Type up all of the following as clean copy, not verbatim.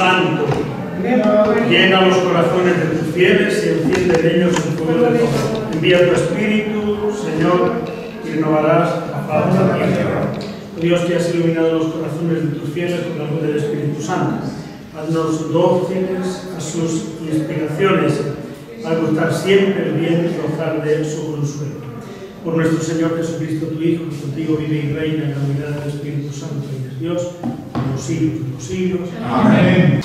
Santo, llena los corazones de tus fieles y enciende en ellos el fuego del amor. Envía tu Espíritu, Señor, y renovarás la paz de la tierra. Dios, que has iluminado los corazones de tus fieles con la luz del Espíritu Santo, haznos dóciles a sus inspiraciones, para gustar siempre el bien y gozar de su consuelo. Por nuestro Señor Jesucristo, tu Hijo, que contigo vive y reina en la unidad del Espíritu Santo y es Dios, por los siglos de los siglos. Amén.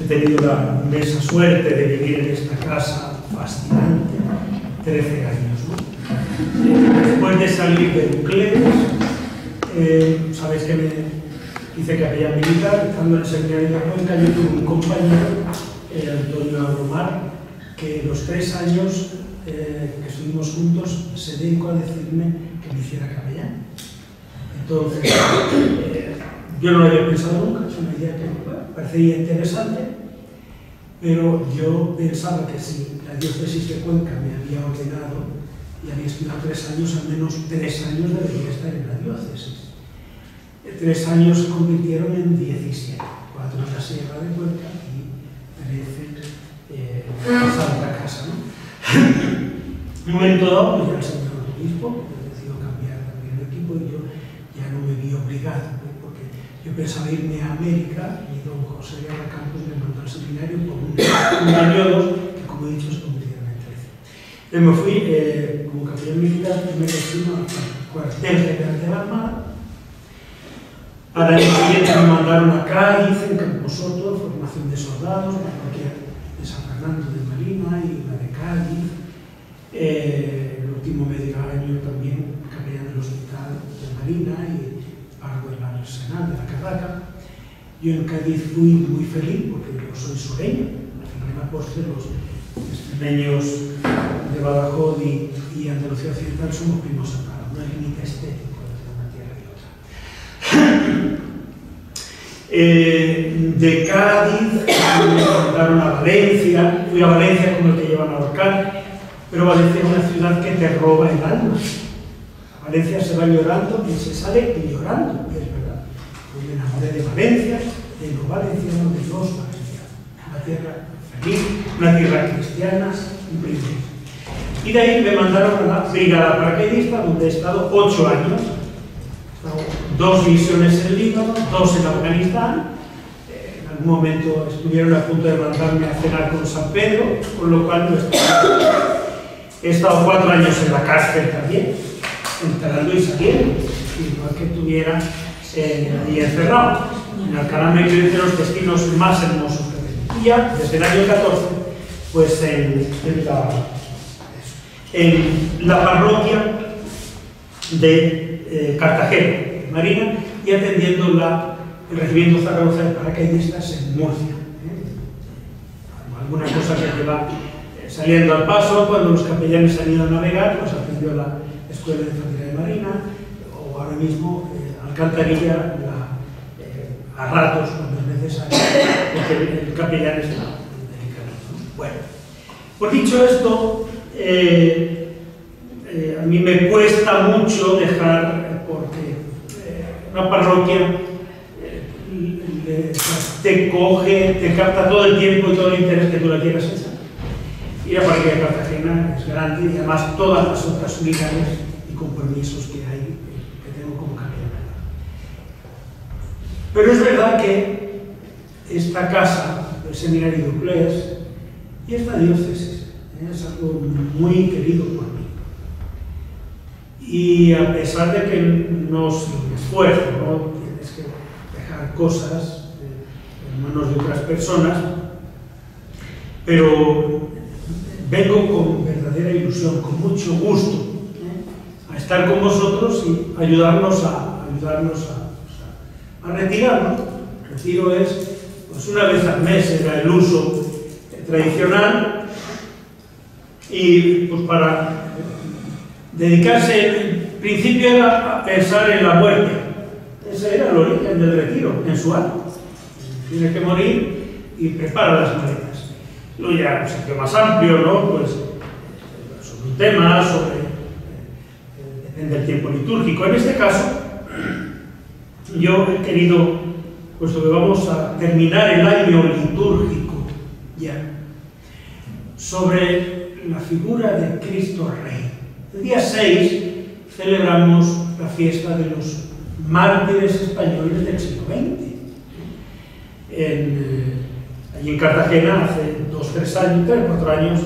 He tenido la inmensa suerte de vivir en esta casa fascinante, 13 años, ¿no? Después de salir de Uclés, sabéis que me hice capellán militar, estando en el seminario de Cuenca, yo tuve un compañero, Antonio Abromar, que los 3 años que estuvimos juntos se dedicó a decirme que me hiciera capellán. Entonces, yo no lo había pensado nunca, es una idea que me parecía interesante, pero yo pensaba que si la diócesis de Cuenca me había ordenado y había estudiado 3 años, al menos 3 años debería estar en la diócesis. 3 años se convirtieron en 17, 4 en la Sierra de Cuenca y 13 en Santa Casa, ¿no? En un momento dado, pues ya el señor obispo decidió cambiar también el equipo y yo ya no me vi obligado, ¿no? Porque yo pensaba irme a América y don José Guerra Campos me mandó al seminario por un año o 2, que como he dicho se convirtieron en 13. Yo me fui como capellán militar, primer destino al cuartel general de la Armada. Al año siguiente me mandaron a Cádiz, en Camposoto, formación de soldados, la parroquia de San Fernando de Marina y la de Cádiz. El último medio año también capellán del hospital de Marina y párroco del Arsenal de la Carraca. Yo en Cádiz fui muy feliz porque yo soy sureño. En la postre los extremeños de Badajoz y Andalucía Occidental somos primos hermanos, no hay límite estético entre una tierra y otra. De Cádiz me mandaron a Valencia, fui a Valencia como el que llevan a ahorcar, pero Valencia es una ciudad que te roba el alma. A Valencia se va llorando y se sale llorando, y es verdad. Yo me enamoré de Valencia, de los valencianos, de los valencianos. Una tierra feliz, una tierra cristiana, un privilegio. Y de ahí me mandaron a la brigada paracaidista, donde he estado 8 años. 2 misiones en Líbano, 2 en Afganistán. En algún momento estuvieron a punto de mandarme a cenar con San Pedro, con lo cual no he estado 4 años en la cárcel también, entrando y saliendo, igual que estuviera ahí encerrado. En Alcalá me creo de los destinos más hermosos que tengo. Y ya desde el año 14, pues en la parroquia de Cartagena, Marina, y atendiendo el regimiento Zaragoza de paracaidistas en Murcia. Alguna cosa que te va saliendo al paso, cuando los capellanes han ido a navegar, pues atendió la Escuela de Infantería de Marina, o ahora mismo Alcantarilla, a ratos cuando es necesario, porque el capellán está dedicado. Bueno, pues dicho esto, a mí me cuesta mucho dejar, porque una parroquia te coge, te capta todo el tiempo y todo el interés que tú la quieras echar. Y la parroquia de Cartagena es grande y además todas las otras unidades y compromisos que hay que tengo como capellán. Pero es verdad que esta casa del seminario de Uclés y esta diócesis es algo muy querido por mí. Y a pesar de que no es un esfuerzo, ¿no? Tienes que dejar cosas en manos de otras personas, pero vengo con verdadera ilusión, con mucho gusto, a estar con vosotros y ayudarnos a retirarnos. El retiro es, pues una vez al mes era el uso tradicional, y pues para dedicarse, en principio era a pensar en la muerte. Ese era el origen del retiro mensual. Tienes que morir y prepara las maletas. Luego ya un sitio más amplio, ¿no? Pues sobre un tema, depende del tiempo litúrgico. En este caso, yo he querido puesto que vamos a terminar el año litúrgico ya, sobre la figura de Cristo Rey. El día 6 celebramos la fiesta de los mártires españoles del siglo XX. Allí en Cartagena, hace 2, 3 años, 3, 4 años,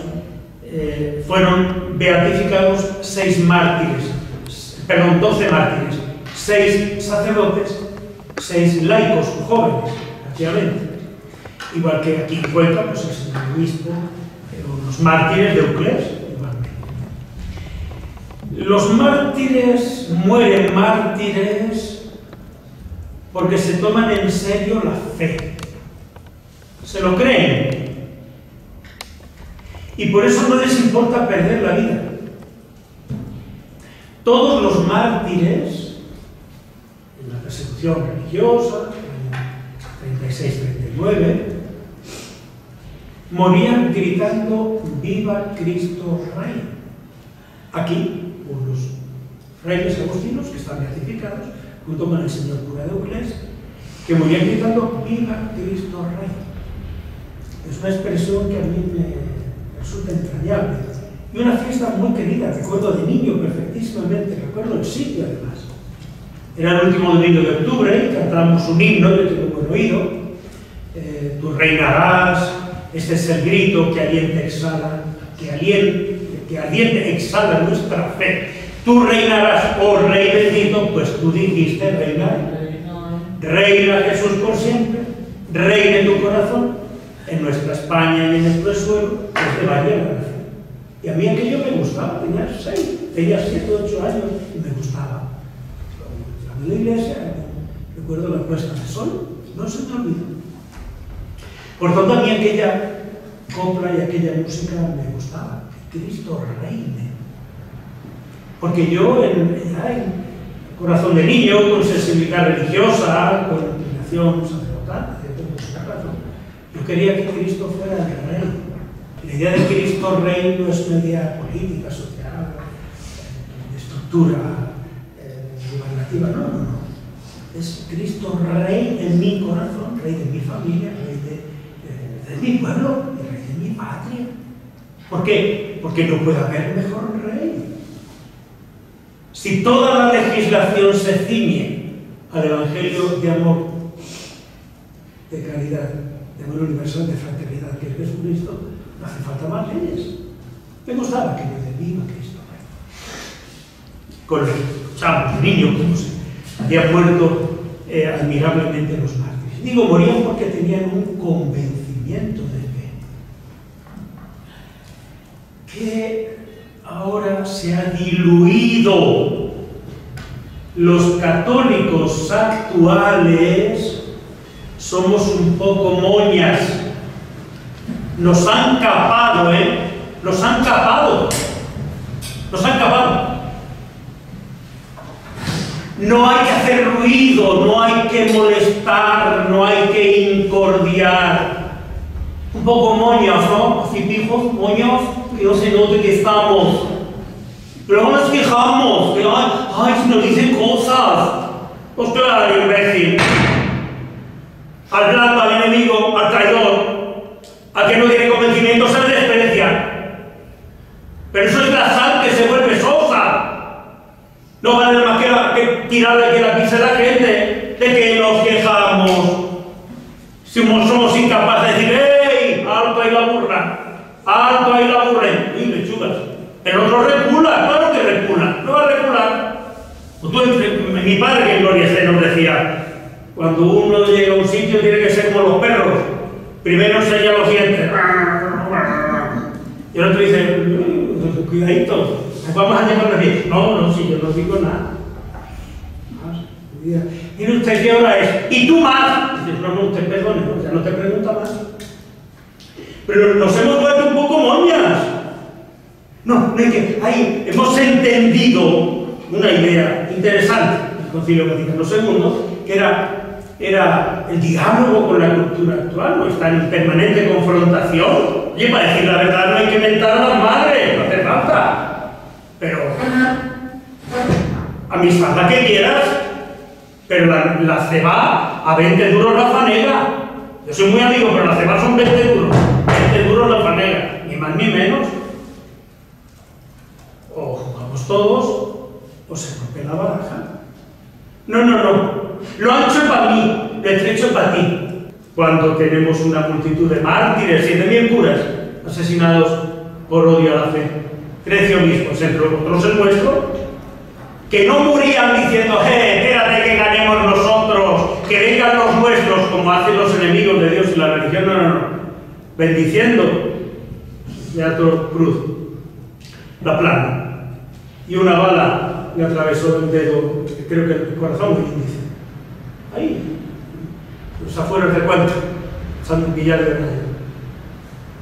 fueron beatificados 12 mártires, 6 sacerdotes, 6 laicos jóvenes, prácticamente. Igual que aquí en Cuenca, pues es el obispo, los mártires de Euclés, igualmente. Los mártires mueren mártires porque se toman en serio la fe, se lo creen, y por eso no les importa perder la vida. Todos los mártires en la persecución religiosa, en 36-39, morían gritando ¡Viva Cristo Rey! Aquí, por los frailes agustinos que están beatificados, junto con el señor cura de Euclés, que morían gritando ¡Viva Cristo Rey! Es una expresión que a mí me resulta entrañable. Y una fiesta muy querida, recuerdo de niño perfectísimamente, recuerdo el sitio además. Era el último domingo de octubre y cantábamos un himno, yo tengo buen oído, tú reinarás. Este es el grito que aliente exhala nuestra fe. Tú reinarás, oh Rey bendito, pues tú dijiste reinar. Reina Jesús por siempre, reina en tu corazón, en nuestra España y en nuestro suelo, desde varias naciones. Y a mí aquello me gustaba, tenía 7 o 8 años y me gustaba. En la iglesia, recuerdo la puesta de sol, no se me olvida. Por tanto, a mí aquella copla y aquella música me gustaba, que Cristo reine. Porque yo, en corazón de niño, con sensibilidad religiosa, con inclinación sacerdotal, yo quería que Cristo fuera el Rey. La idea de Cristo Rey no es una idea política, social, de estructura gubernativa, no. Es Cristo Rey en mi corazón, Rey de mi familia, Rey de mi pueblo y Rey de mi patria. ¿Por qué? Porque no puede haber mejor Rey. Si toda la legislación se ciñe al Evangelio de amor, de caridad, de amor universal, de fraternidad, que es Jesucristo, no hace falta más leyes. Me gustaba que yo de viva Cristo Rey. Con los chavos, niños, como se habían muerto admirablemente los mártires. Digo, morían porque tenían un convencimiento de fe que ahora se ha diluido. Los católicos actuales somos un poco moñas. Nos han capado, Nos han capado. No hay que hacer ruido, no hay que molestar, no hay que incordiar. Un poco moñas, ¿no? Así pijos, moños, que no se note que estamos. Pero no nos fijamos, que si nos dicen cosas. Pues claro, imbécil. Al blanco, al enemigo, al traidor, al que no tiene convencimiento, se le desprecia. Pero eso es la sal que se vuelve sosa. No vale más que tirarle que la pise la gente, de que nos quejamos. Si somos incapaces de decir, ¡ey! ¡Alto ahí la burra! ¡Alto ahí la burra! ¡Uy, lechugas! El otro recula, claro que recula, no va a recular. Mi padre, que en gloria esté, nos decía, cuando uno llega a un sitio tiene que ser como los perros. Primero enseña los dientes. Y el otro dice, cuidadito, vamos a llevarlo bien. No, si yo no digo nada. Mire usted qué hora es. ¿Y tú más? Dices, no, usted perdone, ya no te pregunta más. Pero nos hemos vuelto un poco moñas. No es que ahí hemos entendido una idea interesante del Concilio Vaticano II, que era el diálogo con la cultura actual, no estar en permanente confrontación. Oye, para decir la verdad no hay que mentar a las madres, no hace falta. Pero, amistad la que quieras, pero la cebada a 20 duros la fanega. Yo soy muy amigo, pero la cebada son 20 duros. 20 duros la fanega, ni más ni menos. O jugamos todos, o se rompe la baraja. No, no, no. Lo han hecho para mí, lo he hecho para ti. Cuando tenemos una multitud de mártires, 7.000 curas asesinados por odio a la fe. Grecia obispos, entre otros el nuestro, que no morían diciendo, espérate que ganemos nosotros, que vengan los nuestros, como hacen los enemigos de Dios y la religión, no, no, no. Bendiciendo, Beato Cruz, la plana. Y una bala le atravesó el dedo, creo que el corazón del índice. Ahí, los afueros de Cuenca, San Villar de Rayo.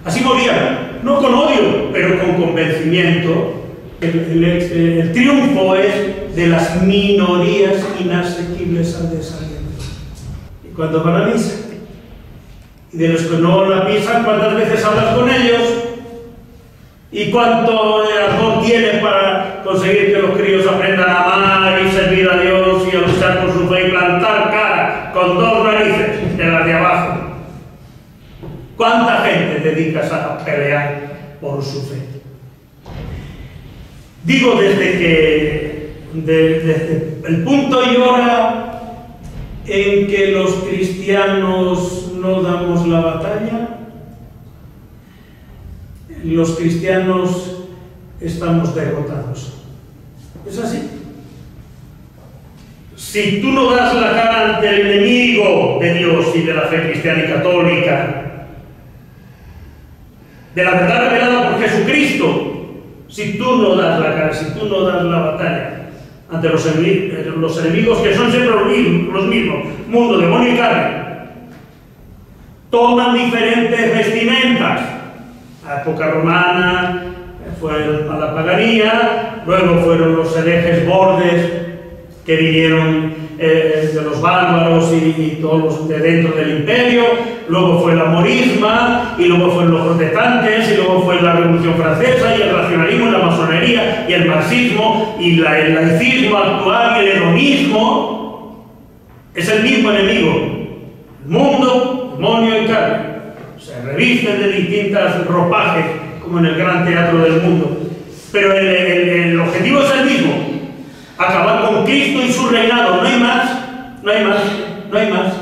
Así morían, no con odio, pero con convencimiento. El triunfo es de las minorías inasequibles al desaliento. Y cuando van a misa, y de los que no la pisan, ¿cuántas veces hablas con ellos? ¿Y cuánto razón tienes para conseguir que los críos aprendan a amar y servir a Dios y a luchar por su fe y plantar cara con 2 narices de las de abajo? ¿Cuánta gente dedicas a pelear por su fe? Digo desde el punto y hora en que los cristianos no damos la batalla, los cristianos estamos derrotados. ¿Es así? Si tú no das la cara ante el enemigo de Dios y de la fe cristiana y católica, de la verdad revelada por Jesucristo, si tú no das la cara, si tú no das la batalla ante los enemigos que son siempre los mismos, mundo, demonio y carne, toman diferentes vestimentas. La época romana fue a la paganía, luego fueron los herejes bordes que vinieron de los bárbaros y todos los de dentro del imperio, luego fue la morisma, y luego fueron los protestantes, y luego fue la Revolución Francesa, y el racionalismo, y la masonería, y el marxismo, y el laicismo actual, y el hedonismo. Es el mismo enemigo, el mundo, demonio y carne. Se revisten de distintos ropajes, como en el gran teatro del mundo. Pero el objetivo es el mismo: acabar con Cristo y su reinado. No hay más, no hay más, no hay más.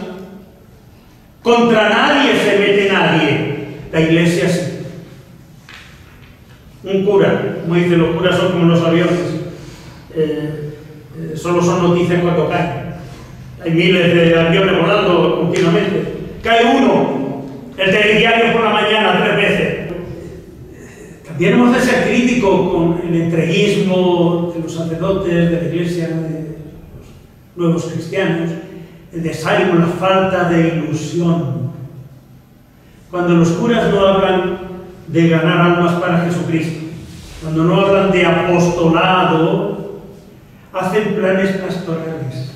Contra nadie se mete nadie. La Iglesia sí. Un cura, como dicen, los curas son como los aviones. Solo son noticias cuando caen. Hay miles de aviones volando continuamente. Cae uno, el telediario por la mañana 3 veces. También hemos de ser críticos con el entreguismo de los sacerdotes de la Iglesia, de los nuevos cristianos, el desánimo, la falta de ilusión. Cuando los curas no hablan de ganar almas para Jesucristo, cuando no hablan de apostolado, hacen planes pastorales.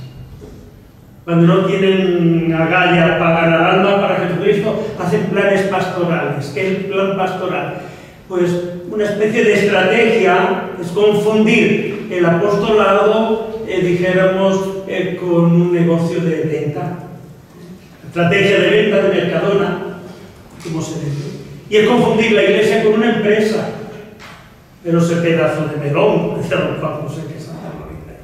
Cuando no tienen agallas para ganar almas para Jesucristo, hacen planes pastorales. ¿Qué es el plan pastoral? Pues una especie de estrategia es confundir el apostolado, dijéramos, con un negocio de venta. Estrategia de venta de Mercadona, como se ve. Y es confundir la Iglesia con una empresa. Pero ese pedazo de melón, decía don Juan José, que es Santa Gloria.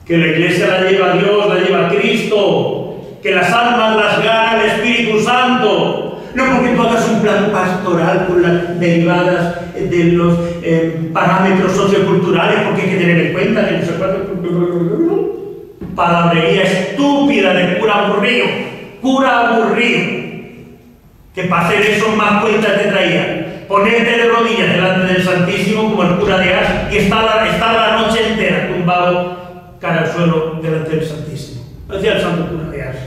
Que la Iglesia la lleva a Dios, la lleva a Cristo, que las almas las gana el Espíritu Santo. No porque tú hagas un plan pastoral con las derivadas de los parámetros socioculturales, porque hay que tener en cuenta que no se puede... Palabrería estúpida de cura aburrido, que para hacer eso más cuentas te traía. Ponerte de rodillas delante del Santísimo como el cura de Ars y estar la noche entera tumbado cara al suelo delante del Santísimo. Lo decía el santo cura de Ars.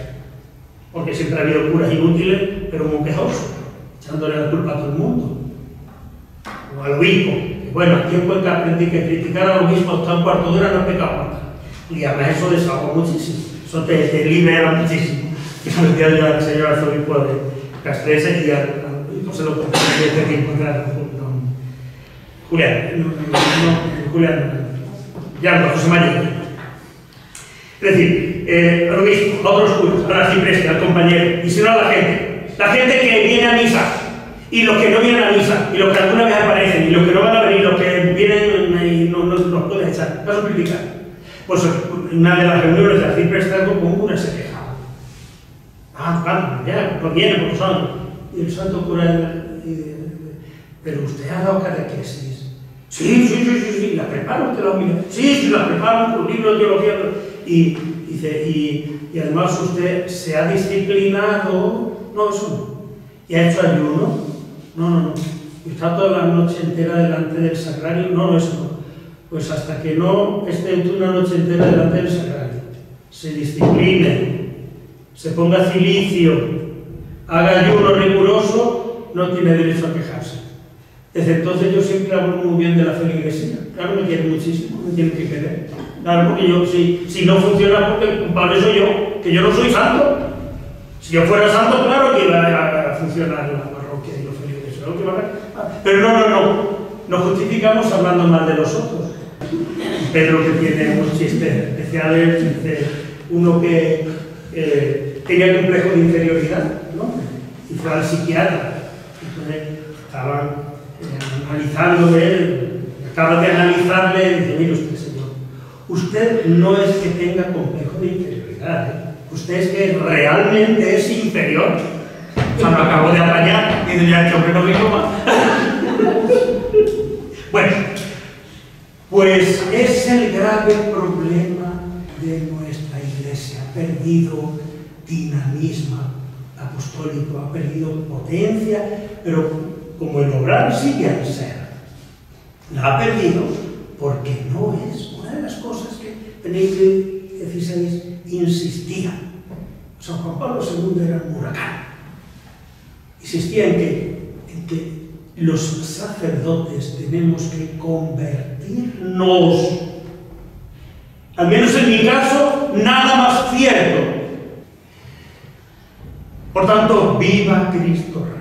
Porque siempre ha habido curas inútiles, pero muy quejosos, echándole la culpa a todo el mundo. O al obispo. Y bueno, aquí en Cuenca aprendí que criticar al obispo hasta un cuarto de hora no es pecado mortal. Y además eso desahogó muchísimo. Eso te libera muchísimo. Y eso decía yo al señor arzobispo de Castreses y no se lo conté desde que encontraron Julián. Julián. Ya no, José María. Es decir, lo mismo, a otros cultos, al arcipreste, al compañero, y si no a la gente que viene a misa, y los que no vienen a misa, y los que alguna vez aparecen, y los que no van a venir, los que vienen y no los pueden echar, vas a criticar. Pues en una de las reuniones de arcipreste, como una se quejaba. Ya, pues viene, porque son. Y el santo cura, pero usted ha dado catequesis. Sí, la preparo, usted la humilla. Sí, la preparo con libros de teología. Y dice, y además usted se ha disciplinado. No, eso no. ¿Y ha hecho ayuno? No. ¿Y está toda la noche entera delante del sagrario? No, eso no. Pues hasta que no esté una noche entera delante del sagrario, se discipline, se ponga cilicio, haga ayuno riguroso, no tiene derecho a quejarse. Desde entonces yo siempre hablo muy bien de la feligresía. Claro, me quiere muchísimo, me tiene que querer. Claro, porque yo, si no funciona, porque el culpable soy yo, que yo no soy santo. Si yo fuera santo, claro que iba a funcionar la parroquia y los feligreses. Pero no justificamos hablando mal de los otros. Pedro, que tiene unos chistes especiales, dice uno que tenía complejo de inferioridad, ¿no? Y fue al psiquiatra. Entonces estaban analizando de él, acaban de analizarle y dice, mire usted, señor, usted no es que tenga complejo de inferioridad, ¿eh? Usted es que realmente es inferior. O sea, lo acabo de apañar y dice, ya, este hombre no me coma. Bueno, pues es el grave problema de nuestra Iglesia. Ha perdido dinamismo apostólico, ha perdido potencia, pero como el obrar sigue al ser, la ha perdido porque no es una de las cosas que Benedicto XVI insistía. San Juan Pablo II era un huracán. Insistía en que los sacerdotes tenemos que convertirnos, al menos en mi caso, nada más cierto. Por tanto, viva Cristo Rey.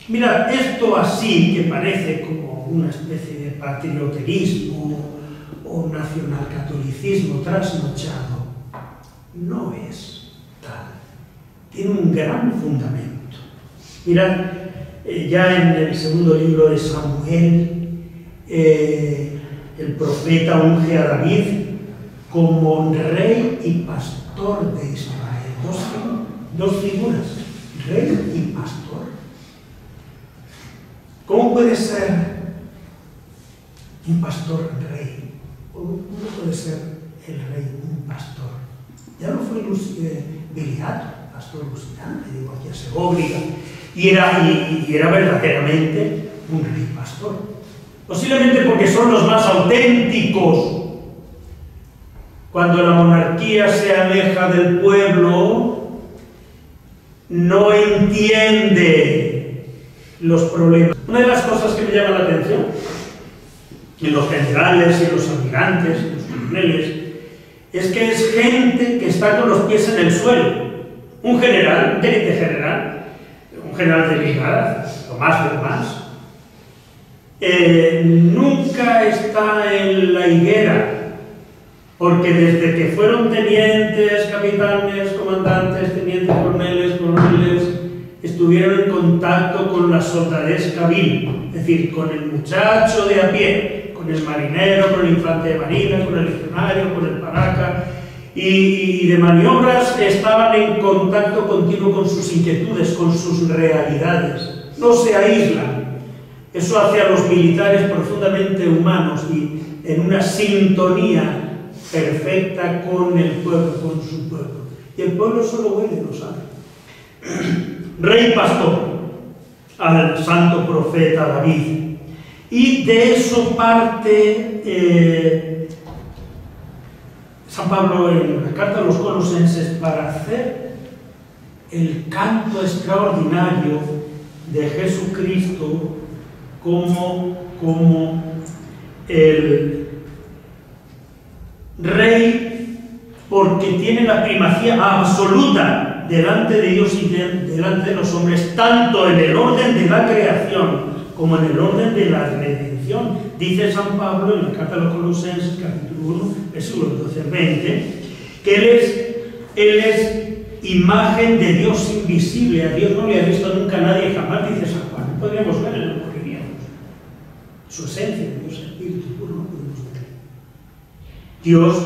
Mirad, esto así que parece como una especie de patrioterismo o nacionalcatolicismo trasnochado, no es tal. Tiene un gran fundamento. Mirad, ya en el segundo libro de Samuel, el profeta unge a David como rey y pastor de Israel. Dos figuras, rey y pastor. ¿Cómo puede ser un pastor rey? ¿Cómo puede ser el rey un pastor? Ya no fue Viriato, pastor lusitano, de Divoquia Segóbriga, y era verdaderamente un rey pastor. Posiblemente porque son los más auténticos. Cuando la monarquía se aleja del pueblo, no entiende los problemas. Una de las cosas que me llama la atención en los generales y los almirantes, en los coroneles, es que es gente que está con los pies en el suelo. Un general, un teniente general, un general de brigada, lo más, nunca está en la higuera, porque desde que fueron tenientes, capitanes, comandantes, tenientes, coroneles, estuvieron en contacto con la soldadesca vil, es decir, con el muchacho de a pie, con el marinero, con el infante de marina, con el legionario, con el paraca, y de maniobras estaban en contacto continuo con sus inquietudes, con sus realidades. No se aíslan. Eso hace a los militares profundamente humanos y en una sintonía perfecta con el pueblo, con su pueblo. Y el pueblo solo huele, lo sabe. Rey pastor al santo profeta David. Y de eso parte San Pablo en la carta a los Colosenses para hacer el canto extraordinario de Jesucristo como el Rey, porque tiene la primacía absoluta delante de Dios y delante de los hombres, tanto en el orden de la creación como en el orden de la redención. Dice San Pablo en la carta a los Colosenses, capítulo 1, versículos 12 al 20, que Él es imagen de Dios invisible. A Dios no le ha visto nunca nadie, jamás, dice San Juan. No podríamos verle, no moriríamos. Su esencia, Dios Espíritu puro, no podemos ver. Dios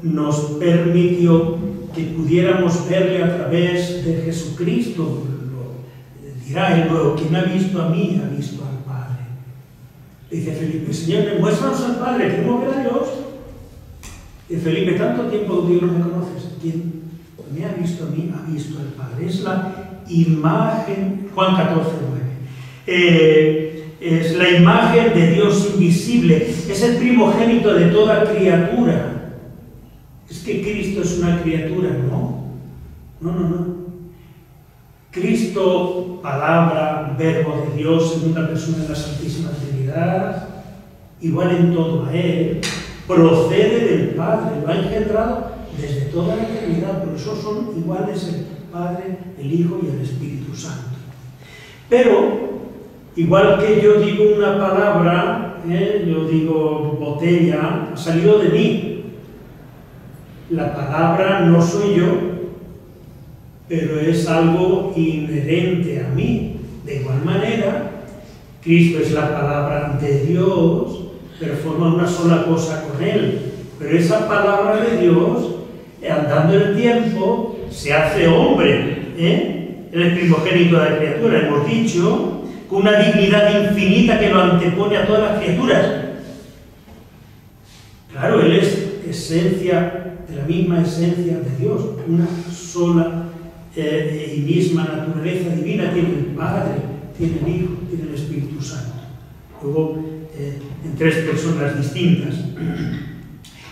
nos permitió que pudiéramos verle a través de Jesucristo. Dirá él luego, quien ha visto a mí, ha visto al Padre. Le dice Felipe, Señor, muéstranos al Padre, queremos ver a Dios. Y Felipe, tanto tiempo que Dios no me conoces. Quien me ha visto a mí, ha visto al Padre. Es la imagen, Juan 14:9. Es la imagen de Dios invisible. Es el primogénito de toda criatura. Es que Cristo es una criatura, no. No. Cristo, palabra, verbo de Dios, segunda persona de la Santísima Trinidad, igual en todo a Él, procede del Padre, lo ha engendrado desde toda la eternidad, por eso son iguales el Padre, el Hijo y el Espíritu Santo. Pero, igual que yo digo una palabra, yo digo botella, ha salido de mí. La palabra no soy yo, pero es algo inherente a mí. De igual manera, Cristo es la palabra de Dios, pero forma una sola cosa con Él. Pero esa palabra de Dios, andando el tiempo, se hace hombre. Él es primogénito de la criatura, hemos dicho, con una dignidad infinita que lo antepone a todas las criaturas. Claro, Él es esencia, de la misma esencia de Dios, una sola y misma naturaleza divina. Tiene el Padre, tiene el Hijo, tiene el Espíritu Santo. Luego, en tres personas distintas.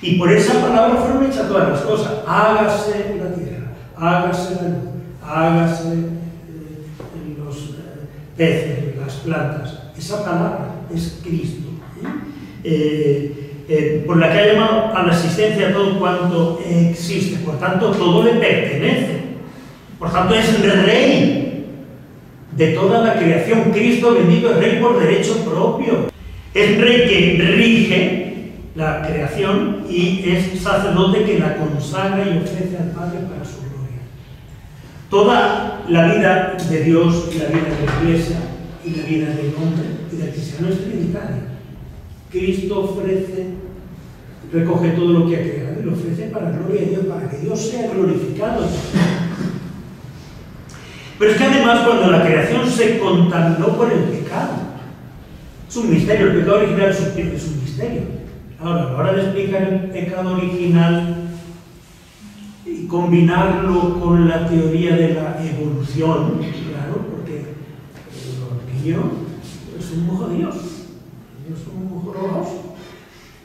Y por esa palabra fueron hechas todas las cosas. Hágase la tierra, hágase la luz, hágase los peces, las plantas. Esa palabra es Cristo. Por la que ha llamado a la existencia a todo cuanto existe. Por tanto, todo le pertenece. Por tanto, es el Rey de toda la creación. Cristo bendito es Rey por derecho propio. Es Rey que rige la creación y es sacerdote que la consagra y ofrece al Padre para su gloria. Toda la vida de Dios y la vida de la Iglesia y la vida del hombre y del cristiano es trinitaria. Cristo ofrece, recoge todo lo que ha creado y lo ofrece para la gloria de Dios, para que Dios sea glorificado. Pero es que además, cuando la creación se contaminó por el pecado, es un misterio, el pecado original es un misterio. Ahora, a la hora de explicar el pecado original y combinarlo con la teoría de la evolución, claro, porque los niños son muy jodidos, son muy jorosos,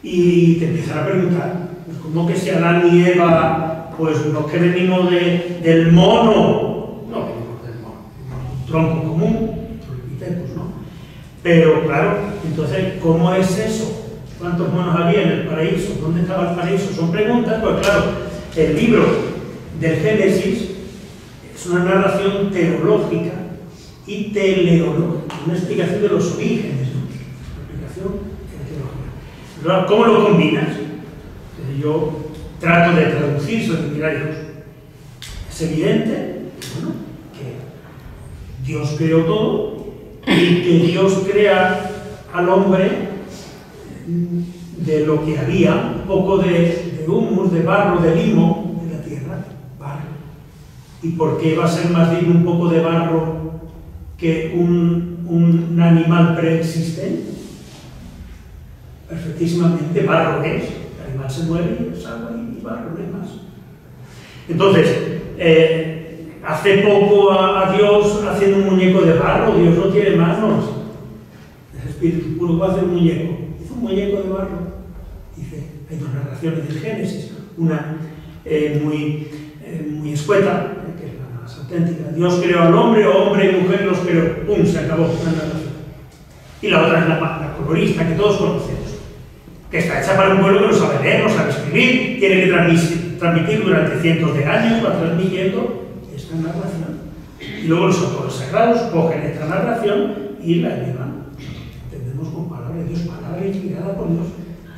y te empiezan a preguntar, pues, ¿cómo que si Adán y Eva, pues los que venimos del mono? No venimos del mono, venimos de un tronco común, pues no. Pero claro, entonces, ¿cómo es eso? ¿Cuántos monos había en el paraíso? ¿Dónde estaba el paraíso? Son preguntas, pues claro, el libro del Génesis es una narración teológica y teleológica, una explicación de los orígenes, ¿no? Una explicación teológica. ¿Cómo lo combinas? Yo trato de traducir, es evidente, bueno, que Dios creó todo y que Dios crea al hombre de lo que había, un poco de humus, de barro, de limo, de la tierra, barro. ¿Y por qué va a ser más digno un poco de barro que un animal preexistente? Perfectísimamente, barro es. El animal se mueve y es agua y barro, no hay más. Entonces, hace poco a Dios haciendo un muñeco de barro. Dios no tiene manos. El Espíritu puro va a hacer un muñeco. Un muñeco de barro. Dice, hay dos narraciones del Génesis, una muy escueta, que es la más auténtica. Dios creó al hombre, hombre y mujer los creó. ¡Pum! Se acabó una narración. Y la otra es la colorista, que todos conocemos, que está hecha para un pueblo que no sabe leer, no sabe escribir, tiene que transmitir durante cientos de años, va transmitiendo esta narración. Y luego los autores sagrados cogen esta narración y la llevan. Entendemos con palabra de Dios, palabra inspirada por Dios.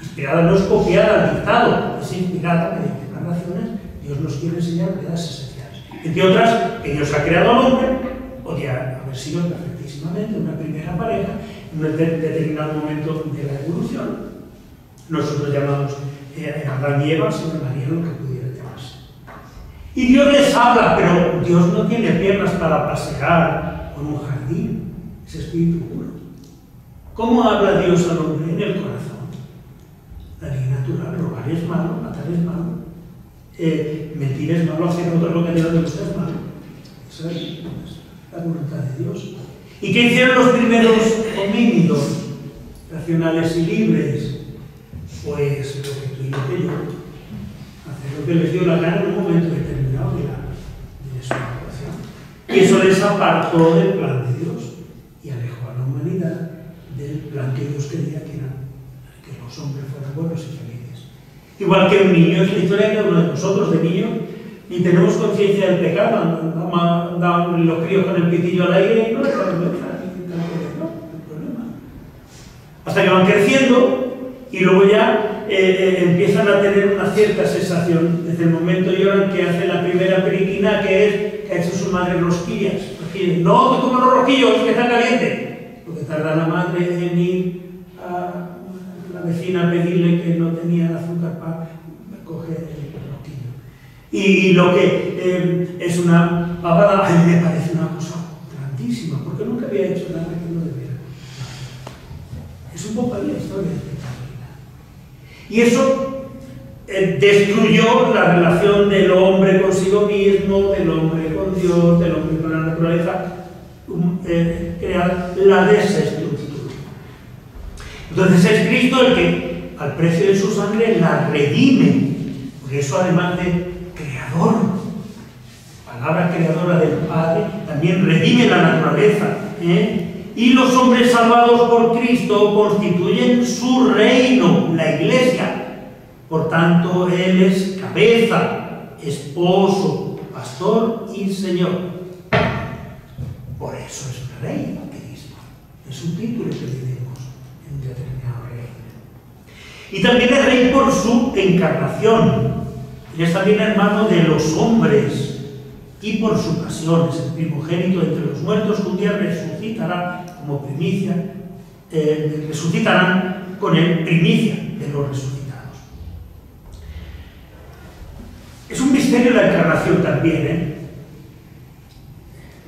Inspirada no es copiada al dictado, es inspirada mediante narraciones Dios nos quiere enseñar verdades esenciales. Entre otras, que Dios ha creado al hombre, podía haber sido perfectísimamente una primera pareja en un determinado momento de la evolución. Nosotros llamamos Adán y Eva, se llamarían lo que pudiera llamarse. Y Dios les habla, pero Dios no tiene piernas para pasear por un jardín, es espíritu puro. ¿Cómo habla Dios al hombre? En el corazón. La ley natural, robar es malo, matar es malo, mentir es malo, hacer otro lo que a Dios le gusta es malo. Esa es la voluntad de Dios. ¿Y qué hicieron los primeros homínidos racionales y libres? Pues lo que tú y lo que yo, hacer lo que les dio la gana en un momento determinado de su actuación. Y eso les apartó del plan de Dios y alejó a la humanidad del plan que Dios quería, que era que los hombres fueran buenos y felices. Igual que un niño, es la historia de uno de nosotros, de niño, y tenemos conciencia del pecado, dan los críos con el pitillo al aire y no les da vergüenza, no hay problema. Hasta que van creciendo y luego ya empiezan a tener una cierta sensación. Desde el momento lloran que hace la primera periquina, que es que ha hecho su madre rosquillas. No, que coman los rosquillos, que está caliente. Porque tarda la madre en ir a la vecina a pedirle que no tenía azúcar para coger el rosquillo. Y lo que es una pavada, a mí me parece una cosa grandísima, porque nunca había hecho nada que no debiera. Es un poco la historia de pecado. Y eso destruyó la relación del hombre consigo mismo, del hombre con Dios, del hombre con la naturaleza, crear la desestructura. Entonces es Cristo el que, al precio de su sangre, la redime. Por eso, además de creador, palabra creadora del Padre, también redime la naturaleza. Y los hombres salvados por Cristo constituyen su reino, la Iglesia. Por tanto, Él es cabeza, esposo, pastor y Señor. Por eso es Rey Cristo. Es un título que le demos en determinado reino. Y también es Rey por su encarnación. Él es también hermano de los hombres. Y por su pasión, es el primogénito entre los muertos, que un día resucitará como primicia, resucitarán con él primicia de los resucitados. Es un misterio la encarnación también,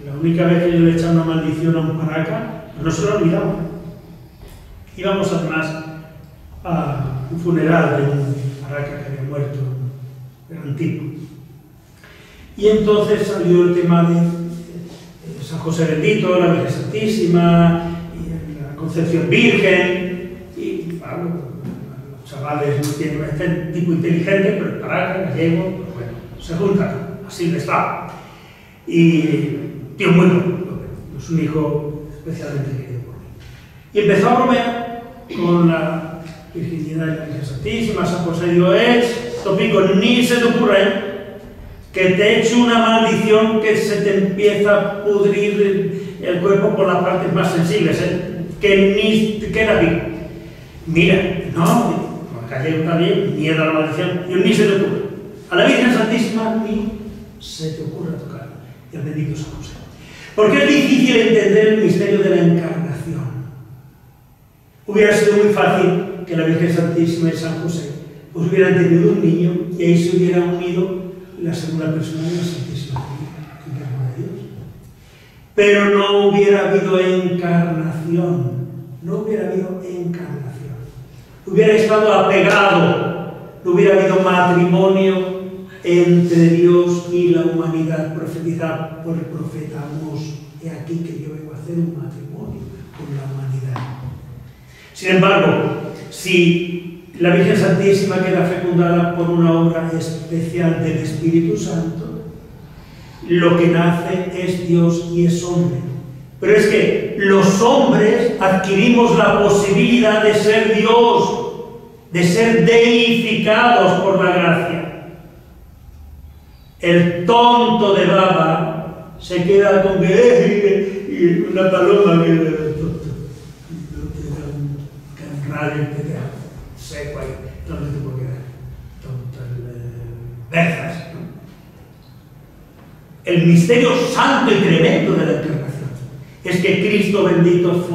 La única vez que yo le he echado una maldición a un paraca, no se lo olvidaba. Íbamos además a un funeral de un paraca que había muerto, era antiguo. Y entonces salió el tema de San José Bendito, la Virgen Santísima, y la Concepción Virgen, y claro, los chavales no tienen este tipo inteligente, pero el paraca, gallego, pues bueno, se juntan, así le está. Y tío muy bueno, es un hijo especialmente querido por mí. Y empezó a bromear con la virginidad de la Virgen Santísima. San José dijo, Topico, ni se te ocurre que te eche una maldición que se te empieza a pudrir el cuerpo por las partes más sensibles, que ni te queda bien. Mira, no, gallego también, miedo a la maldición, y ni se te ocurre. A la Virgen Santísima ni se te ocurre tocar. Y al bendito San José. Porque es difícil entender el misterio de la encarnación. Hubiera sido muy fácil que la Virgen Santísima y San José pues hubieran tenido un niño y ahí se hubiera unido la segunda persona de la Santísima Trinidad de Dios. Pero no hubiera habido encarnación. No hubiera habido encarnación. Hubiera estado apegado. No hubiera habido matrimonio entre Dios y la humanidad, profetizada por el profeta Amós. He aquí que yo vengo a hacer un matrimonio con la humanidad. Sin embargo, si la Virgen Santísima queda fecundada por una obra especial del Espíritu Santo, lo que nace es Dios y es hombre. Pero es que los hombres adquirimos la posibilidad de ser Dios, de ser deificados por la gracia. El tonto de baba se queda con que y una paloma que te da un rayo y te da seco ahí, donde te puede quedar tontas, berzas, ¿no? el misterio santo y tremendo de la encarnación es que Cristo bendito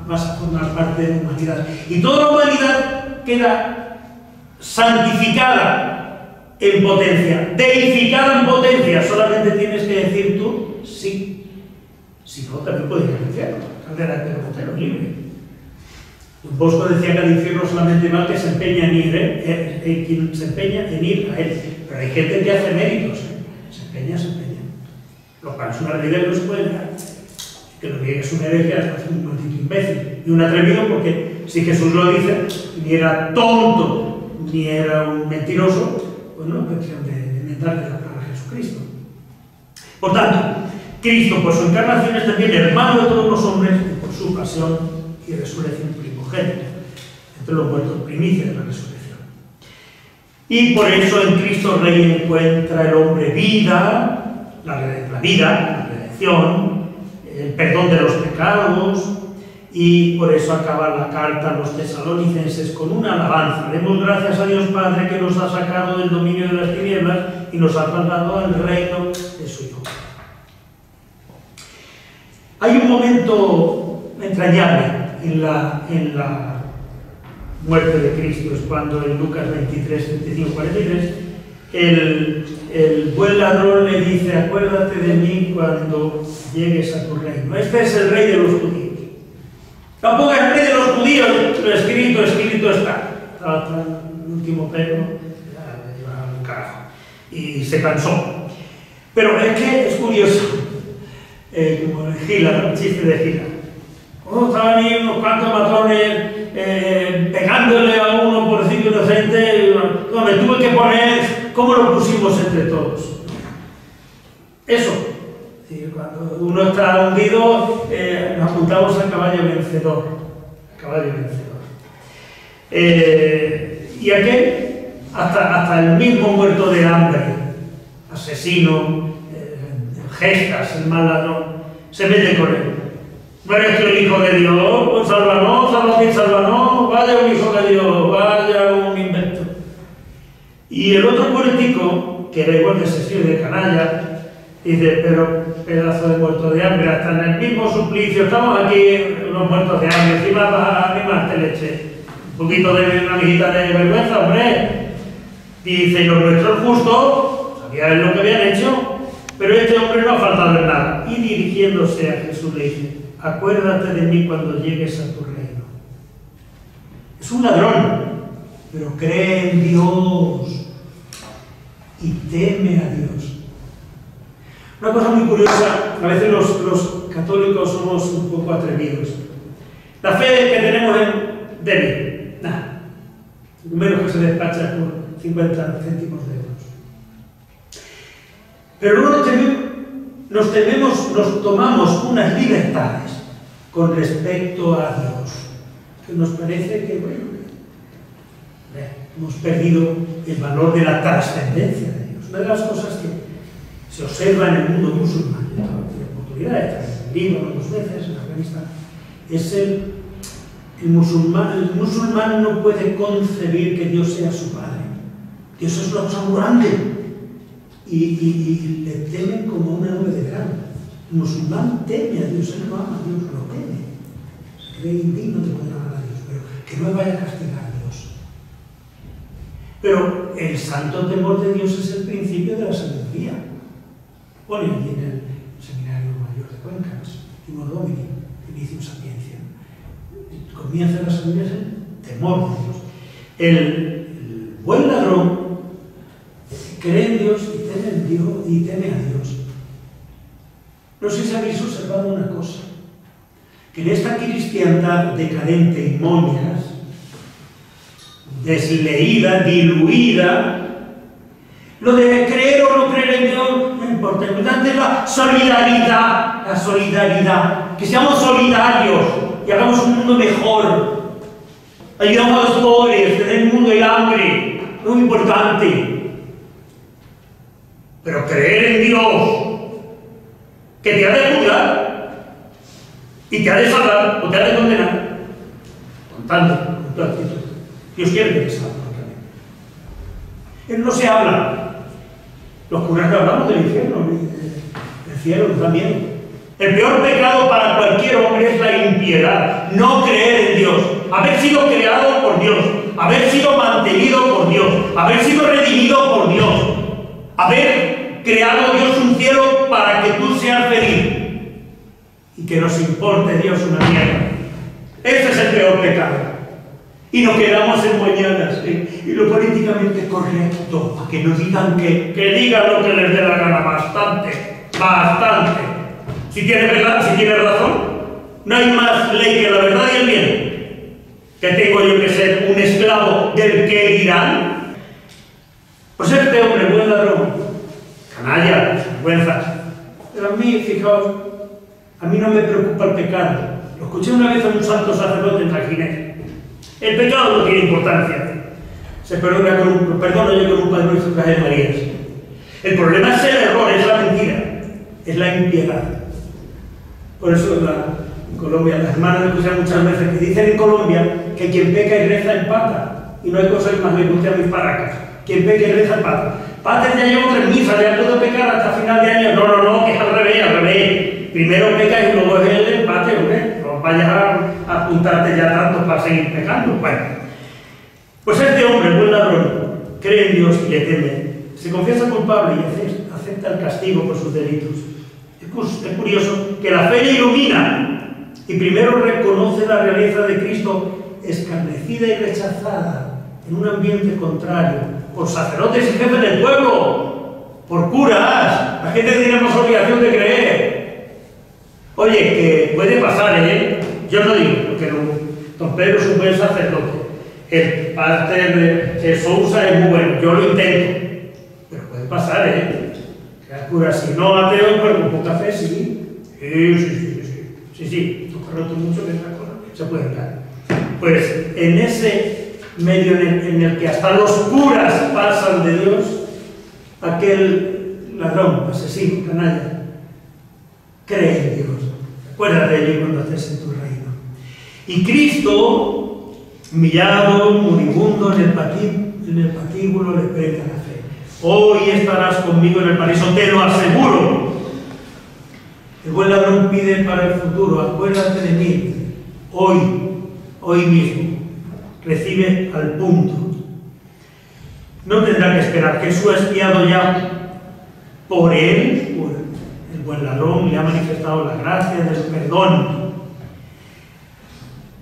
pasa a formar parte de la humanidad. Y toda la humanidad queda santificada en potencia, deificada en potencia. Solamente tienes que decir tú sí. Si no, también puedes ir al infierno. Caldera de Botero, libre. Don Bosco decía que al infierno solamente va que se empeña en ir, quien se empeña en ir a él. Pero hay gente que hace méritos, se empeña. Lo cual es una realidad que no se puede negar. Que lo que es una herejía es un maldito imbécil y un atrevido, porque si Jesús lo dice, ni era tonto ni era un mentiroso, pues no cuestión de inventarle la palabra a Jesucristo. Por tanto, Cristo por su encarnación es también hermano de todos los hombres y por su pasión y resurrección primogénita, entre los muertos, primicia de la resurrección. Y por eso en Cristo Rey encuentra el hombre vida, la vida, la redención, el perdón de los pecados, y por eso acaba la carta a los tesalonicenses con una alabanza. Demos gracias a Dios Padre que nos ha sacado del dominio de las tinieblas y nos ha trasladado al reino de su Hijo. Hay un momento entrañable en la muerte de Cristo, es cuando en Lucas 23, 35, 43, el buen ladrón le dice: acuérdate de mí cuando llegues a tu reino. Este es el rey de los judíos. Tampoco es el rey de los judíos, lo escrito está. Estaba el último pelo, ya le llevaba un carajo. Y se cansó. Pero es que es curioso. Como el Gila, el chiste de Gila. Estaban ahí unos cuantos matones pegándole a uno por decir inocente. Me tuve que poner cómo lo pusimos entre todos. Eso. Sí, cuando uno está hundido, nos apuntamos al caballo vencedor. Y aquel, hasta el mismo muerto de hambre, asesino, gestas, el mal ladrón, se mete con él. ¿No eres tú el Hijo de Dios? Pues sálvanos, vaya un Hijo de Dios, vaya un invento. Y el otro político, que era igual de asesino y de canalla, dice: pero pedazo de muerto de hambre, hasta en el mismo suplicio, estamos aquí unos muertos de hambre, encima vas a animarte leche. Un poquito de una mijita de vergüenza, hombre. Dice: y los nuestros justos sabían lo que habían hecho, pero este hombre no ha faltado en nada. Y dirigiéndose a Jesús le dice: acuérdate de mí cuando llegues a tu reino. Es un ladrón, pero cree en Dios y teme a Dios. Una cosa muy curiosa, a veces los católicos somos un poco atrevidos. La fe que tenemos es débil, nada. Menos que se despacha por 50 céntimos de euros. Pero luego nos tomamos unas libertades con respecto a Dios, que nos parece que, bueno, hemos perdido el valor de la trascendencia de Dios. Una de las cosas que se observa en el mundo musulmán, yo tengo oportunidad de estar en el Líbano 2 veces, en Afganistán, es el musulmán no puede concebir que Dios sea su padre. Dios es una cosa muy grande y le temen como una nube de verano. El musulmán teme a Dios, él no ama a Dios, lo teme. Se cree indigno de poder amar a Dios, pero que no vaya a castigar a Dios. Pero el santo temor de Dios es el principio de la sabiduría. Pone allí en el Seminario Mayor de Cuenca, Timor Domini, Inicium Sapiencia. Comienza la sabiduría es el temor de Dios. El buen ladrón cree en Dios y teme a Dios. No sé si habéis observado una cosa, que en esta cristiandad decadente y moñas, desleída, diluida, lo de creer o no creer en Dios no importa. Lo importante es la solidaridad, que seamos solidarios y hagamos un mundo mejor. Ayudamos a los pobres, tener el mundo y el hambre, es muy importante. Pero creer en Dios, que te ha de juzgar y te ha de salvar o te ha de condenar, con tu actitud. Dios quiere que te salve. Él no se habla. Los curas no hablamos del infierno, el cielo nos da miedo. El peor pecado para cualquier hombre es la impiedad, no creer en Dios, haber sido creado por Dios, haber sido mantenido por Dios, haber sido redimido por Dios, haber creado Dios un cielo para que tú seas feliz y que nos importe Dios una mierda. Ese es el peor pecado. Y nos quedamos en mañanas, y lo políticamente correcto, para que nos digan que digan lo que les dé la gana, bastante. Si tiene verdad, si tiene razón, no hay más ley que la verdad y el bien. ¿Que tengo yo que ser un esclavo del que dirán? Pues este hombre, buen ladrón, canalla, vergüenza. Pero a mí, fijaos, a mí no me preocupa el pecado. Lo escuché una vez a un santo sacerdote en Trajiné. El pecado no tiene importancia. Se perdona perdono yo con un Padre Nuestro que Ave Marías. El problema es el error, es la mentira, es la impiedad. Por eso en Colombia, las hermanas me escuchan muchas veces que dicen en Colombia que quien peca y reza empata. Y no hay cosa que más me guste a mis paracas. Quien peca y reza empata. Padre, ya llevo 3 misas, ya puedo pecar hasta final de año. No, que es al revés. Primero pecas y luego es el empate, hombre. No vayas a apuntarte ya tanto para seguir pecando. Bueno, pues este hombre, el buen ladrón, cree en Dios y le teme. Se confiesa culpable y acepta el castigo por sus delitos. Es curioso que la fe le ilumina y primero reconoce la realeza de Cristo escarnecida y rechazada en un ambiente contrario por sacerdotes y jefes del pueblo, por curas. La gente tiene más obligación de creer. Oye, que puede pasar, yo no digo, porque don Pedro es un buen sacerdote, el padre de Sousa es muy bueno, yo lo intento, pero puede pasar, que el cura, si no ateo, pero con poca fe, sí, tú corroto mucho que esa cosa se puede dar. Pues en ese medio en el que hasta los curas pasan de Dios, aquel ladrón, asesino, canalla, cree en Dios. Acuérdate de él cuando estés en tu reino. Y Cristo, humillado, moribundo en el patíbulo, le presta la fe. Hoy estarás conmigo en el paraíso, te lo aseguro. El buen ladrón pide para el futuro, acuérdate de mí, hoy mismo. Recibe al punto. No tendrá que esperar. Jesús ha expiado ya por él, por el buen ladrón, le ha manifestado la gracia del perdón.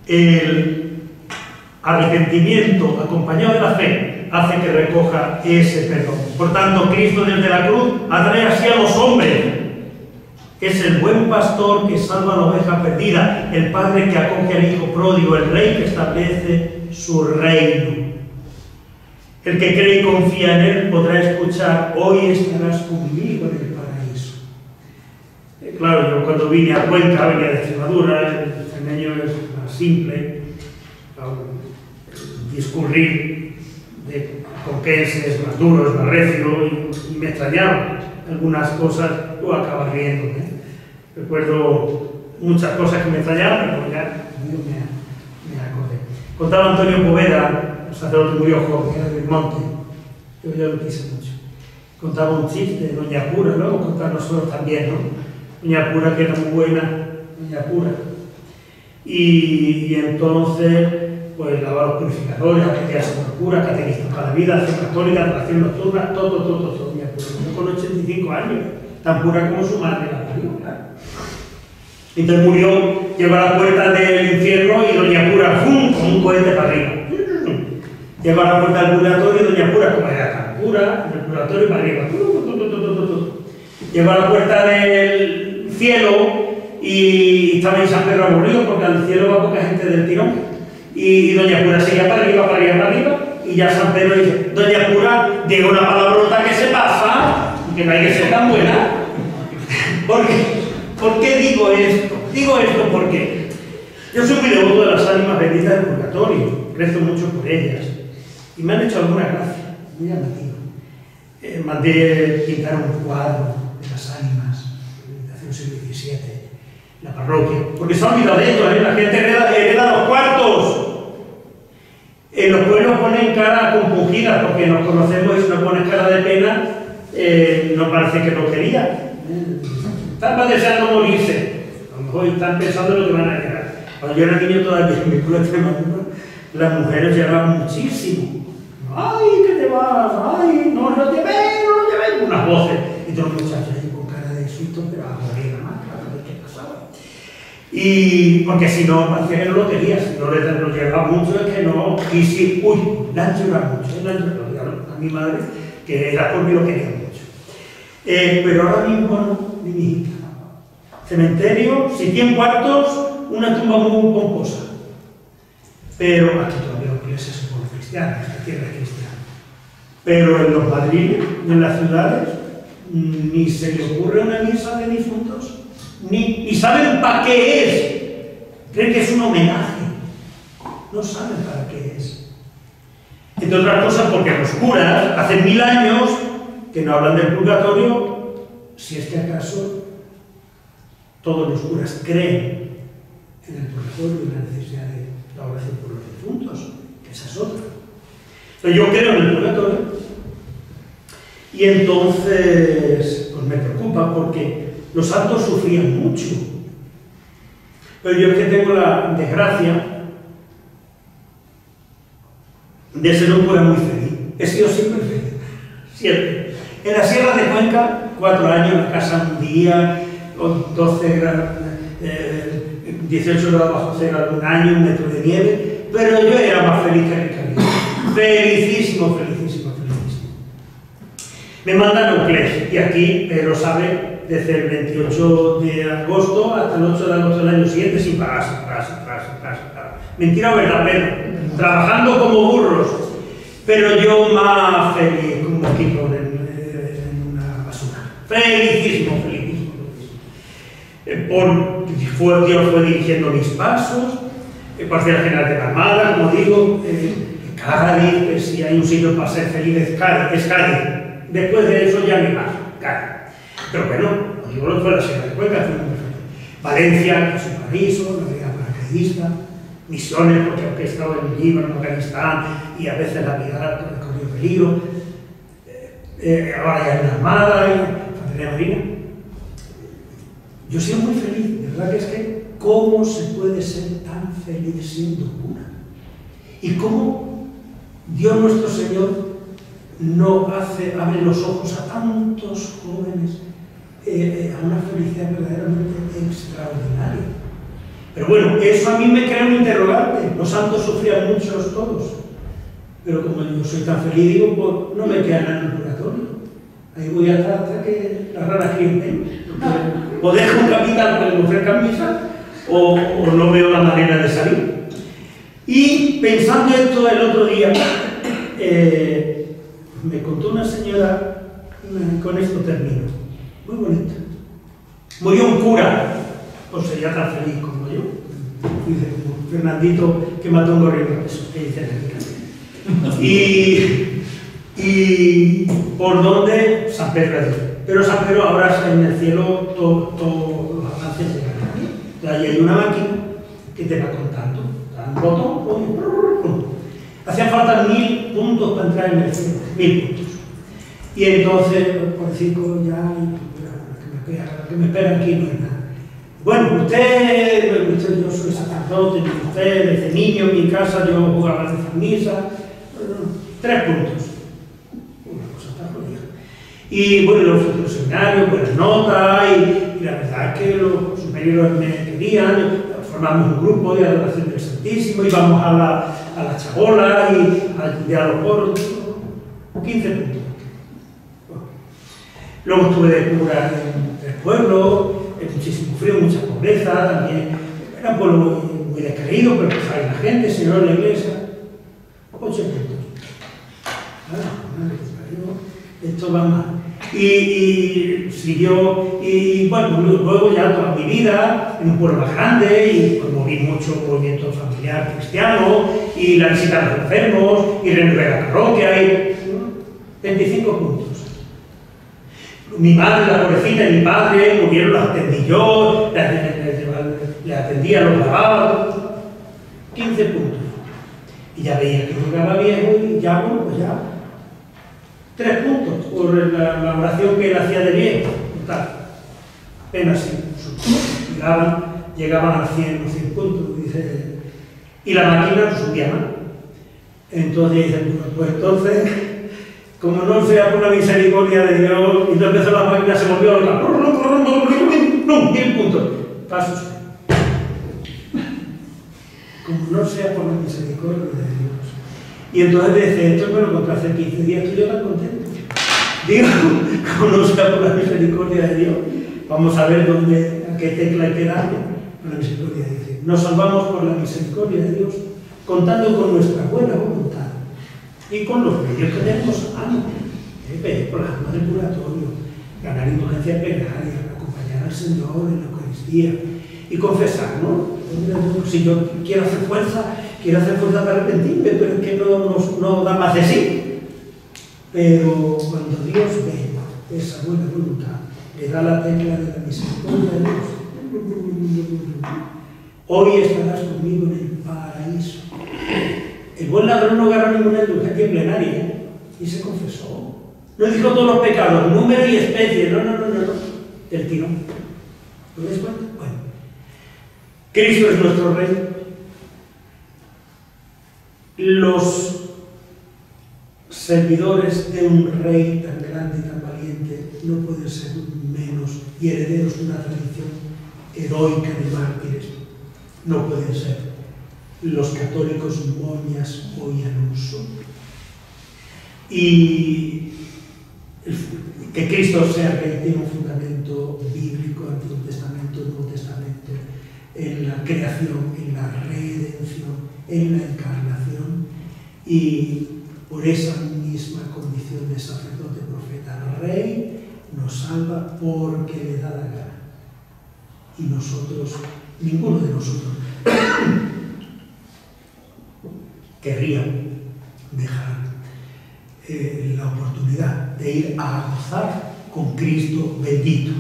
El arrepentimiento acompañado de la fe hace que recoja ese perdón. Por tanto, Cristo desde la cruz atrae así a los hombres. Es el buen pastor que salva a la oveja perdida, el padre que acoge al hijo pródigo, el rey que establece su reino. El que cree y confía en él podrá escuchar: hoy estarás conmigo en el paraíso. Claro, yo cuando vine a Cuenca, venía de Extremadura, el extremeño es más simple, discurrir de conquense es más duro, es más recio, y me extrañaba algunas cosas, tú acabas riendo. Recuerdo muchas cosas que me extrañaban, pero ya me acordé. Contaba Antonio Poveda, el sacerdote murió joven, era del monte, yo ya lo quise mucho. Contaba un chiste de Doña Pura, luego contar nosotros también, ¿no? Doña Pura, que era muy buena, Doña Pura. Y entonces, pues lavaba los purificadores, aprendíase por cura, catequista para la vida, acción católica, oración nocturna, todo, Doña Pura. Murió con 85 años, tan pura como su madre la parió, claro. Entonces murió, llegó a la puerta del infierno y Doña Pura, ¡fum!, con un cohete para arriba. Llegó a la puerta del purgatorio y Doña Pura, como era tan pura, en el purgatorio para arriba. Llegó a la puerta del cielo y estaba en San Pedro aburrido porque al cielo va poca gente del tirón. Y Doña Pura seguía para arriba, y ya San Pedro dice: Doña Pura, digo una palabrota que se pasa, que no hay que ser tan buena. ¿Por qué digo esto? Digo esto porque yo soy muy devoto de las ánimas benditas del purgatorio, rezo mucho por ellas, y me han hecho alguna gracia, muy llamativo. Mandé pintar un cuadro de las ánimas, hace un siglo XVII, la parroquia, porque se ha olvidado de ello, la gente hereda los cuartos. En los pueblos ponen cara compungida, porque nos conocemos y si nos pones cara de pena, no parece que no quería. Están deseando morirse. A lo mejor están pensando en lo que van a llegar. Cuando yo era niño todavía en mi pueblo de Extremadura, las mujeres llegaban muchísimo. ¡Ay, que te vas! ¡Ay, no lo llevéis! Unas voces. Y todos los muchachos ahí con cara de susto, pero a morir nada más, a ver qué pasaba. Y porque si no, parecía que no lo quería, si no lo llevaba mucho, es que no. Y si, uy, la han llorado mucho, a mi madre, que era por mí lo quería mucho. Pero ahora mismo no, ni mi hija. Cementerio, si 100 cuartos, una tumba muy pomposa. Pero aquí todavía las iglesias son cristianas, la tierra es cristiana. Pero en los madriles, en las ciudades, ni se le ocurre una misa de difuntos, ni saben para qué es. Creen que es un homenaje. No saben para qué es. Entre otras cosas, porque los curas, hace 1000 años, que no hablan del purgatorio, si es que acaso todos los curas creen en el purgatorio y en la necesidad de la oración por los difuntos, que esa es otra. Pero yo creo en el purgatorio y entonces pues me preocupa porque los santos sufrían mucho. Pero yo es que tengo la desgracia de ser un cura muy feliz. He sido siempre feliz, siempre. En la Sierra de Cuenca, 4 años, la casa un día, 12 grados, 18 grados bajo cero un año, 1 metro de nieve, pero yo era más feliz que Ricardo. Felicísimo, felicísimo, felicísimo. Me mandan a Uclés, y aquí, Pedro sabe, desde el 28 de agosto hasta el 8 de agosto del año siguiente, sin parar, sin parar, sin parar, sin parar, sin parar. Mentira o verdad, Pedro, trabajando como burros, pero yo más feliz, como un equipo en una basura. Felicísimo, felicísimo, felicísimo. Dios fue dirigiendo mis pasos, cuartel general de la Armada, como digo, Cádiz, que si hay un sitio para ser feliz es Cádiz. Después de eso ya ni más, Cádiz. Pero bueno, como digo, no fue la Sierra de Cuenca, fue muy feliz. Valencia, que es un paraíso, la vida paracaidista, misiones, porque aunque he estado en Líbano, en Afganistán, y a veces la vida corrió peligro, ahora ya en la Armada, y Infantería Marina. Yo he sido muy feliz, de verdad que es que, ¿cómo se puede ser tan feliz siendo cura? Y cómo Dios nuestro Señor no abre los ojos a tantos jóvenes a una felicidad verdaderamente extraordinaria. Pero bueno, eso a mí me crea un interrogante. Los santos sufrían muchos todos. Pero como yo soy tan feliz, digo, pues no me queda nada en el purgatorio. Ahí voy a estar hasta que las ranas críen. O dejo un capital para que me ofrezcan misa, o no veo la manera de salir. Y pensando esto el otro día, me contó una señora, con esto termino, muy bonita. Murió un cura, pues sería tan feliz como yo. Dice, como Fernandito que mató un gorrino, eso que dice y por dónde San Pedro dice. Pero San Pedro ahora en el cielo todos los avances llegan aquí. Entonces ahí hay una máquina que te va contando. Un botón, hacían falta 1000 puntos para entrar en el cielo, 1000 puntos. Y entonces, por decir, ya, que me espera aquí no es nada. Bueno, yo soy sacerdote, usted desde niño en mi casa yo jugaba de misa, 3 puntos. Una cosa está jodida. Y bueno, los seminarios, buenas notas, y la verdad es que los superiores me querían, formamos un grupo de adoración del Santísimo, íbamos a la chabola y a los coros, 15 puntos. Bueno. Luego estuve de cura en el pueblo, muchísimo frío, mucha pobreza, también era un pueblo muy descreído, pero pues hay la gente, señor en la iglesia, 8 puntos. Esto va mal. Y siguió, y bueno, luego ya toda mi vida, en un pueblo más grande, y promoví mucho movimiento familiar cristiano, y la visita a los enfermos, y renové la parroquia, y 25 puntos. Mi madre, la pobrecita, y mi padre murieron, los atendí yo, le atendía, los lavaba, 15 puntos. Y ya veía que yo era viejo, y ya, bueno, pues ya 3 puntos por la oración que él hacía de viejo. apenas si llegaban a 100 o 100 puntos, dice, y la máquina no subía más. Entonces dice, pues entonces, como no sea por la misericordia de Dios, y entonces empezó la máquina, se volvió a hablar, ¡pum! 10 puntos. Pasos. Como no sea por la misericordia de Dios. Y entonces dice, esto me lo encontré hace 15 días, estoy yo tan contento. Digo, como no sea por la misericordia de Dios, vamos a ver a qué tecla hay que darle. Por la misericordia de Dios. Nos salvamos por la misericordia de Dios, contando con nuestra buena voluntad y con los medios que tenemos a mano. Pedir por las almas del purgatorio, ganar indulgencia plenaria, acompañar al Señor en la Eucaristía y confesar, ¿no? Si yo quiero hacer fuerza para arrepentirme, pero es que no da más de sí. Pero cuando Dios ve esa buena voluntad, le da la tecla de la misericordia de Dios. Hoy estarás conmigo en el paraíso. El buen ladrón no ganó ninguna indulgencia plenaria y se confesó. No dijo todos los pecados, número y especie, no. Del tirón. ¿Lo ves cuenta? Bueno. Cristo es nuestro Rey. Los servidores de un Rey tan grande y tan valiente no pueden ser menos y herederos de una tradición heroica de mártires. No pueden ser los católicos moñas o Llanuso. Y que Cristo sea Rey tiene un fundamento bíblico, Antiguo Testamento, Nuevo Testamento, en la creación, en la redención, en la encarnación, y por esa misma condición de sacerdote, profeta, Rey, nos salva porque le da la gana. Y nosotros, ninguno de nosotros, querría dejar la oportunidad de ir a gozar con Cristo bendito.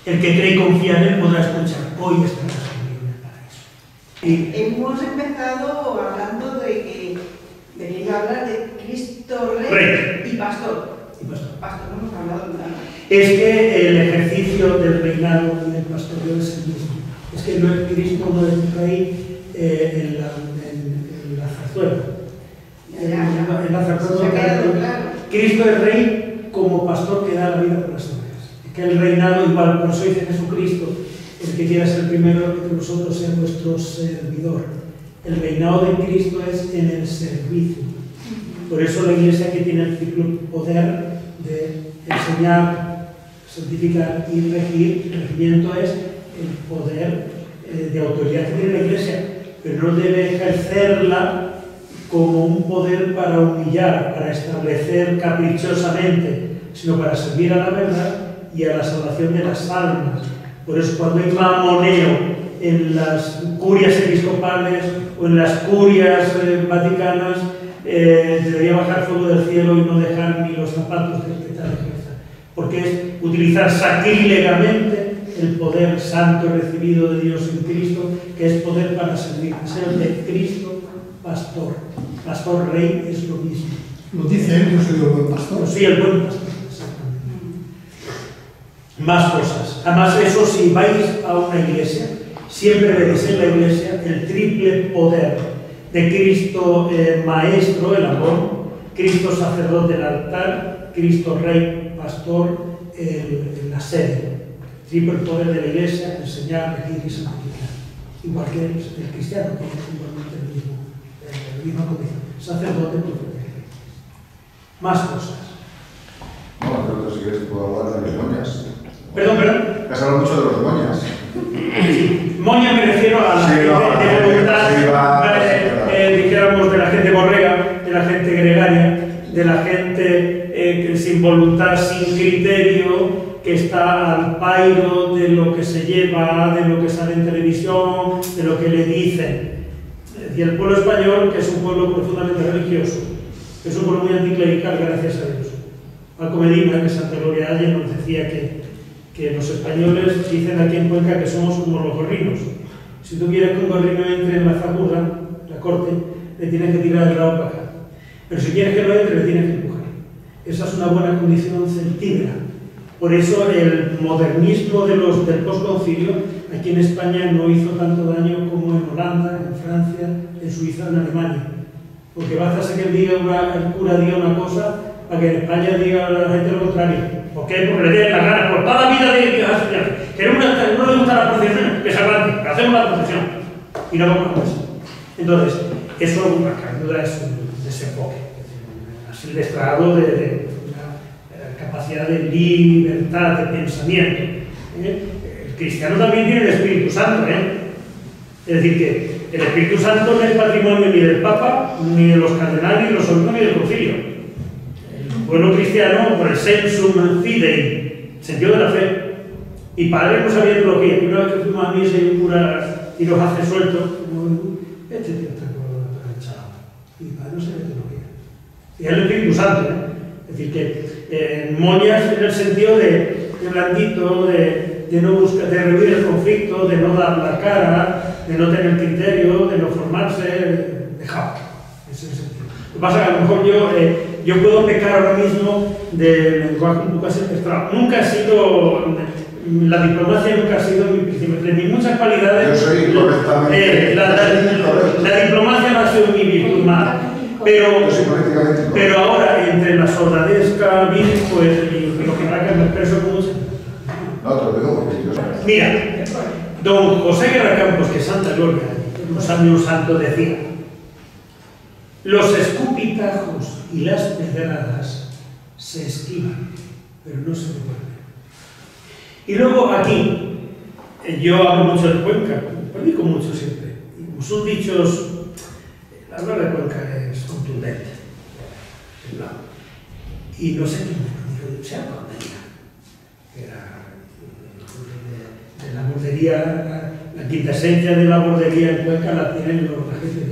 El que cree y confía en Él podrá escuchar, hoy estarás conmigo en el paraíso. Hemos empezado hablando de que venía a hablar de Cristo Rey y Pastor. Pastor, no hemos hablado de nada. Es que el ejercicio del reinado y del pastoreo es el mismo. Es que no es Cristo, no es Rey en la zarzuela. En la zarzuela, claro. Cristo es Rey como pastor que da la vida por las ovejas. Es que el reinado, igual, por eso dice Jesucristo, el que quiera ser primero, que nosotros sea nuestro servidor. El reinado de Cristo es en el servicio. Por eso la Iglesia, que tiene el triple poder de enseñar, santificar y regir, el regimiento es el poder de autoridad que tiene la Iglesia, pero no debe ejercerla como un poder para humillar, para establecer caprichosamente, sino para servir a la verdad y a la salvación de las almas. Por eso cuando hay mamoneo en las curias episcopales o en las curias vaticanas, debería bajar fuego del cielo y no dejar ni los zapatos de respetar la cabeza, porque es utilizar sacrílegamente el poder santo recibido de Dios en Cristo, que es poder para servir, ser de Cristo pastor. Pastor Rey es lo mismo. Lo dice él, yo soy el buen pastor. Sí, el buen pastor, exactamente. Más cosas. Además, eso, si vais a una iglesia, siempre veréis en la iglesia el triple poder de Cristo Maestro, el amor, Cristo Sacerdote, el altar, Cristo Rey, Pastor, la sede. Triple poder de la iglesia, enseñar, regir y santificar. Igual que el cristiano, que es igualmente la misma condición. Sacerdote, profeta. Más cosas. No, pero si quieres puedo hablar de los moñas. Perdón. Has hablado mucho de los moñas. Sí. Moña me refiero a la gente de voluntad, dijéramos de la gente borrega, de la gente gregaria, de la gente que sin voluntad, sin criterio, que está al pairo de lo que se lleva, de lo que sale en televisión, de lo que le dicen. Y el pueblo español, que es un pueblo profundamente religioso, que es un pueblo muy anticlerical, gracias a Dios. Paco Medina, que Santa Gloria Haya, nos decía que los españoles dicen aquí en Cuenca que somos como los gorrinos. Si tú quieres que un gorrino entre en la faguda, la corte, le tienes que tirar el rabo para acá. Pero si quieres que lo entre, le tienes que empujar. Esa es una buena condición celtíbera. Por eso el modernismo del postconcilio aquí en España no hizo tanto daño como en Holanda, en Francia, en Suiza, en Alemania. Porque basta que el cura diga una cosa para que en España diga a la gente lo contrario. ¿Por qué? Porque le den la gana por toda la vida de Dios. Que no le gusta la procesión, que se aguante, que hacemos la procesión. Y no vamos a eso. Entonces, eso ayuda es un desenfoque. Así el estado de capacidad de libertad de pensamiento. El cristiano también tiene el Espíritu Santo. Es decir, que el Espíritu Santo no es patrimonio ni del Papa, ni de los cardenales, ni de los obispos, ni del concilio. El pueblo cristiano, por el sensum fidei, sentido de la fe. Y padre no sabía teología. Y una vez que fuimos a misa y un cura y nos hace sueltos, este tío está echado. Y mi padre no sabía teología. Y es el Espíritu Santo. Es decir, que moñas en el sentido de blandito, de no buscar, de rehuir el conflicto, de no dar la cara, de no tener criterio, de no formarse, dejado. Ese es el sentido. Lo que pasa es que a lo mejor yo puedo pecar ahora mismo de lenguaje un poco así secuestrado. Nunca ha sido, la diplomacia nunca ha sido mi principio. De mis muchas cualidades. Yo soy correctamente. La diplomacia no ha sido mi virtud más. Pero ahora, entre la soldadesca, pues, y lo que para que me expreso como se... No, te lo digo porque yo... Mira, don José Guerra Campos, que Santa Gloria, un santo, decía: los escupitajos y las pedradas se esquivan, pero no se devuelven. Y luego aquí, yo hablo mucho de Cuenca, predico mucho siempre. Son dichos, la palabra de Cuenca es contundente. Y no sé quién me dijo, sea Cornelia, que era de la bordería, la quinta esencia de la bordería en Cuenca la tienen los agentes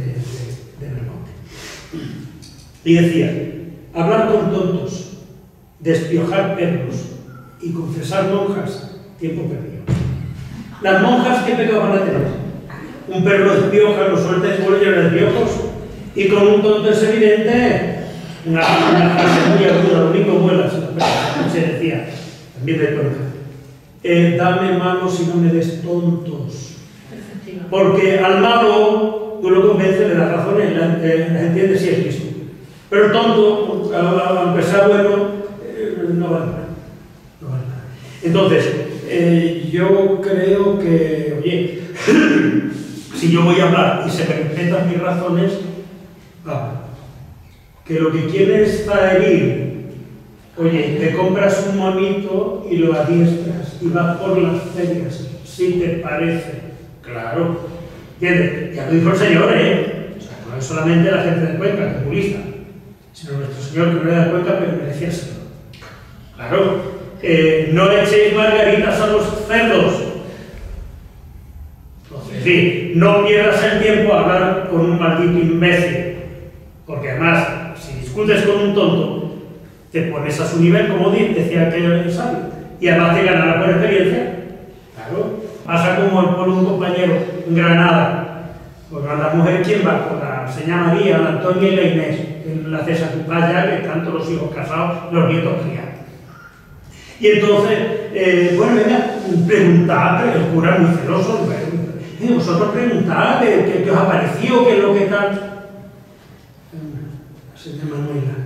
de Belmonte. Y decía: hablar con tontos, despiojar perros y confesar monjas, tiempo perdido. Las monjas, ¿qué pecado van a tener? Un perro despioja, lo suelta y vuelve a los piojos, y con un tonto es evidente. Una frase muy aguda, domingo vuelas, se decía, también de Cuenca. Dame malos y no me des tontos. Porque al malo tú lo convences de las razones, las entiendes si es Cristo. Pero el tonto, aunque sea bueno, no vale nada. No vale nada. Entonces, yo creo que, oye, si yo voy a hablar y se me respetan mis razones, que lo que quieres herir, oye, te compras un monito y lo adiestras y vas por las ferias, si te parece. Claro, ¿entiendes? Ya lo dijo el Señor, O sea, no es solamente la gente de Cuenca, populista, sino nuestro Señor que no era de Cuenca, pero merecía serlo. Claro, no echéis margaritas a los cerdos. Es decir, no pierdas el tiempo a hablar con un maldito imbécil, porque además, si discutes con un tonto, te pones a su nivel, como decía aquel sabio, y además te ganará por experiencia. Claro, pasa como por un compañero en Granada, pues a la mujer, ¿quién va? Con la señora María, la Antonia y la Inés, en la César Tupaya, que están todos los hijos casados, los nietos criados. Y entonces, bueno, venga, preguntad, el cura muy celoso, vosotros preguntad qué os ha parecido, qué es lo que tal. Señora Manuela,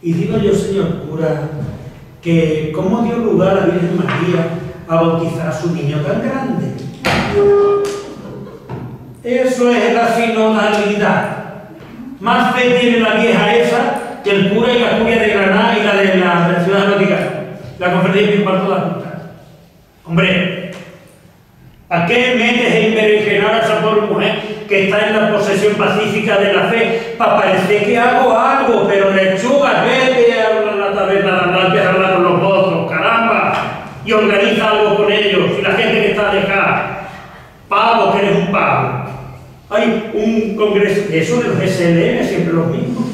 y digo yo, señor cura, que cómo dio lugar a la Virgen María a bautizar a su niño tan grande. Eso es la sinodalidad. Más fe tiene la vieja esa que el cura y la curia de Granada y la de la Ciudad del Vaticano, la conferencia episcopal todas juntas. Hombre, ¿a qué metes en berenjenar a esa pobre mujer que está en la posesión pacífica de la fe para parecer que hago algo? Pero lechugas, vete a la taberna, empieza a hablar con los otros, caramba, y organiza algo con ellos, y la gente que está alejada, pavo, que eres un pavo. Hay un congreso, eso de los SLM, siempre los mismos,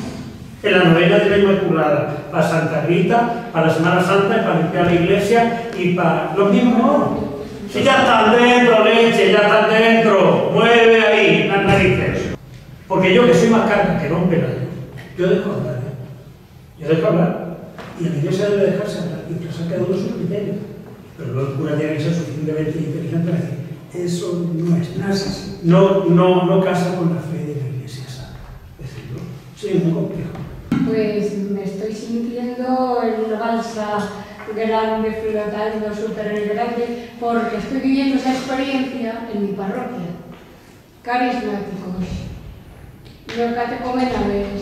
en la novena de la Inmaculada, para Santa Rita, para la Semana Santa, para limpiar la iglesia, y para los mismos no. Si ya están dentro, leche, ya están dentro, mueve ahí las narices. Porque yo que soy más carga que don Pelayo, yo dejo hablar, Yo dejo hablar. Y en la iglesia debe dejarse hablar. artistas, cada uno su criterio. Pero luego el cura tiene que ser suficientemente inteligente para decir, eso no es así. No casa con la fe de la Iglesia, ¿sabes? Decirlo. Sí, es muy complejo. Pues me estoy sintiendo en una balsa grande, flotando, súper grande, porque estoy viviendo esa experiencia en mi parroquia. Carismáticos, neocatecomenales,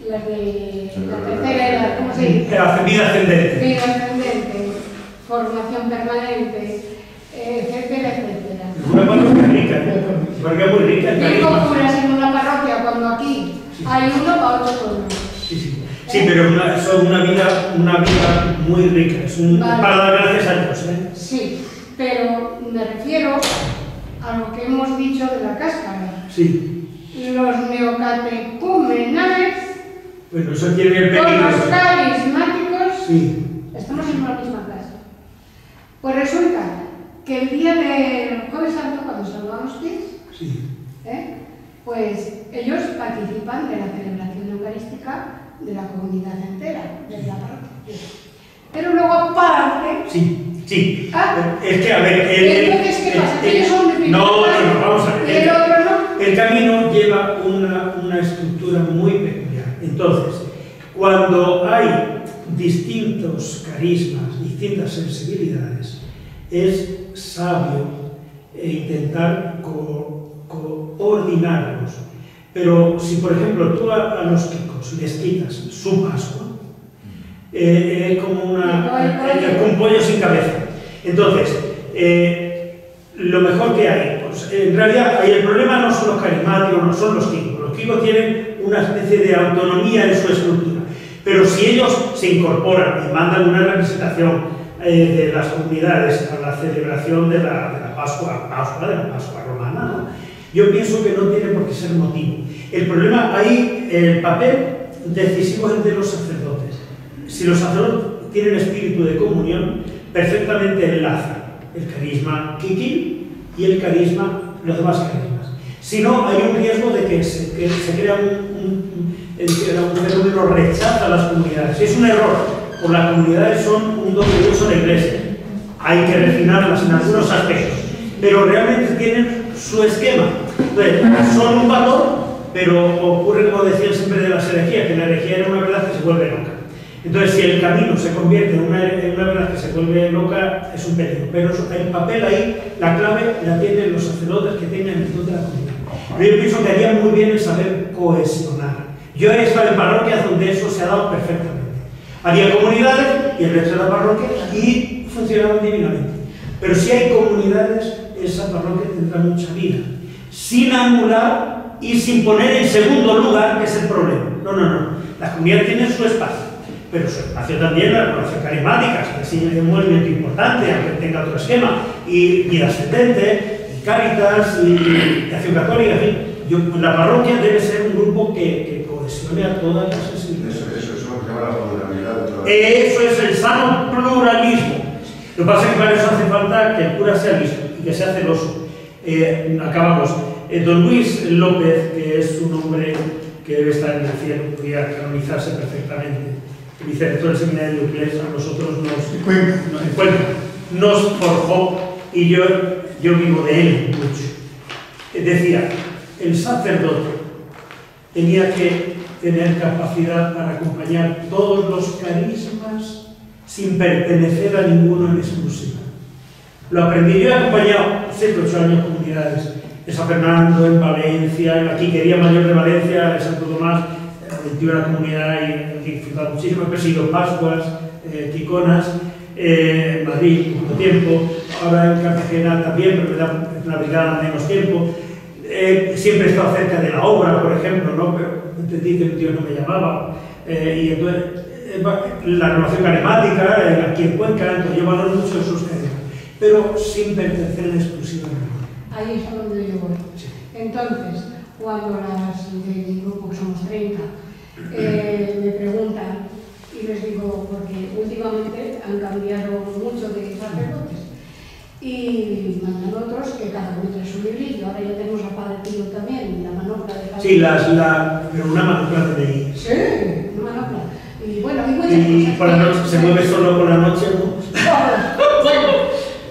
las de la tercera edad, ¿cómo se dice? Vida ascendente. Vida ascendente, formación permanente, etcétera, etcétera. Una parroquia rica, porque es muy rica. Tengo curas en una parroquia cuando aquí hay uno para otro pueblo. Sí, pero son una vida muy rica, vale. Para dar gracias a Dios. Sí, pero me refiero a lo que hemos dicho de la cáscara. Sí. Los neocatecumenales, bueno, eso tiene el con peligro. los carismáticos, sí. Estamos en la misma casa. Pues resulta que el día del Jueves Santo, cuando salvan los pies, sí. Pues ellos participan de la celebración eucarística de la comunidad entera, de la parroquia. Pero luego aparte... Sí. Es que, a ver... Entonces, ¿qué pasa? ¿Que ellos son de no, vamos a ver. ¿Y el otro no? El camino lleva una estructura muy peculiar. Entonces, cuando hay distintos carismas, distintas sensibilidades, es sabio intentar coordinarlos. Pero si, por ejemplo, tú a los quicos les quitas su Pascua, es como un pollo sin cabeza. Entonces, lo mejor que hay, pues, en realidad el problema no son los carismáticos, no son los quicos. Los quicos tienen una especie de autonomía en su estructura. Pero si ellos se incorporan y mandan una representación de las comunidades a la celebración de la Pascua romana, ¿no? Yo pienso que no tiene por qué ser motivo. El problema ahí, el papel decisivo es de los sacerdotes. Si los sacerdotes tienen espíritu de comunión, perfectamente enlazan el carisma kiki y el carisma, los demás carismas. Si no, hay un riesgo de que se crea un fenómeno rechazo a las comunidades. Si es un error, porque las comunidades son un don de Dios a la Iglesia. Hay que refinarlas en algunos aspectos, pero realmente tienen su esquema. Entonces, son un valor, pero ocurre, como decían siempre, de las herejías, que la herejía era una verdad que se vuelve loca. Entonces, si el camino se convierte en una verdad que se vuelve loca, es un peligro. Pero el papel ahí, la clave la tienen los sacerdotes que tengan el don de la comunidad. Pero yo pienso que haría muy bien el saber cohesionar. Yo he estado en parroquias donde eso se ha dado perfectamente. Había comunidades y el resto de la parroquia y funcionaban divinamente. Pero si hay comunidades, esa parroquia tendrá mucha vida, sin anular y sin poner en segundo lugar, que es el problema. No. Las comunidades tienen su espacio, pero su espacio también las comunidades carismáticas, que sí es un movimiento importante, aunque tenga otro esquema, y vida ascendente, y Cáritas, y Acción Católica, en fin. La parroquia debe ser un grupo que cohesione a todas las sensibilidades. Eso es lo que se llama la pluralidad. Eso es el sano pluralismo. Lo que pasa es que para eso hace falta que el cura sea listo y que sea celoso. Acabamos. Don Luis López, que es un hombre que debe estar en el cielo, podría canonizarse perfectamente, el vicerrector del seminario de Uclés, a nosotros nos forjó, y yo vivo de él mucho. Decía, el sacerdote tenía que tener capacidad para acompañar todos los carismas sin pertenecer a ninguno en exclusiva. Lo aprendí. Yo he acompañado 7 o 8 años comunidades en San Fernando, en Valencia, en la Quiquería Mayor de Valencia, en Santo Tomás, metí una comunidad y he disfrutado muchísimo. He presidido Pascuas, Quiconas, en Madrid poco tiempo, ahora en Cartagena también, pero me da una brigada menos tiempo. Siempre he estado cerca de la obra, por ejemplo, ¿no? Pero entendí que Dios no me llamaba. Y entonces, la renovación carismática, aquí en Cuenca, entonces yo valoro mucho esos carismas, pero sin pertenecer en exclusiva a ninguno. Ahí es a donde yo voy. Sí. Entonces, cuando las de mi grupo, que somos 30, me preguntan, y les digo, porque últimamente han cambiado mucho de sacerdotes, y mandan otros que cada uno trae su librillo. Ahora ya tenemos a Padre Pío también, la manopla de Padre Pío. Sí, pero una manopla de ahí. Sí, una manopla. y bueno, y muchas cosas. Y por la noche, se mueve solo por la noche, ¿no? Bueno,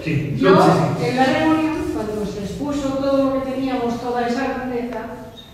Sí, yo, sí, sí. en la reunión, cuando se expuso todo lo que teníamos, toda esa grandeza,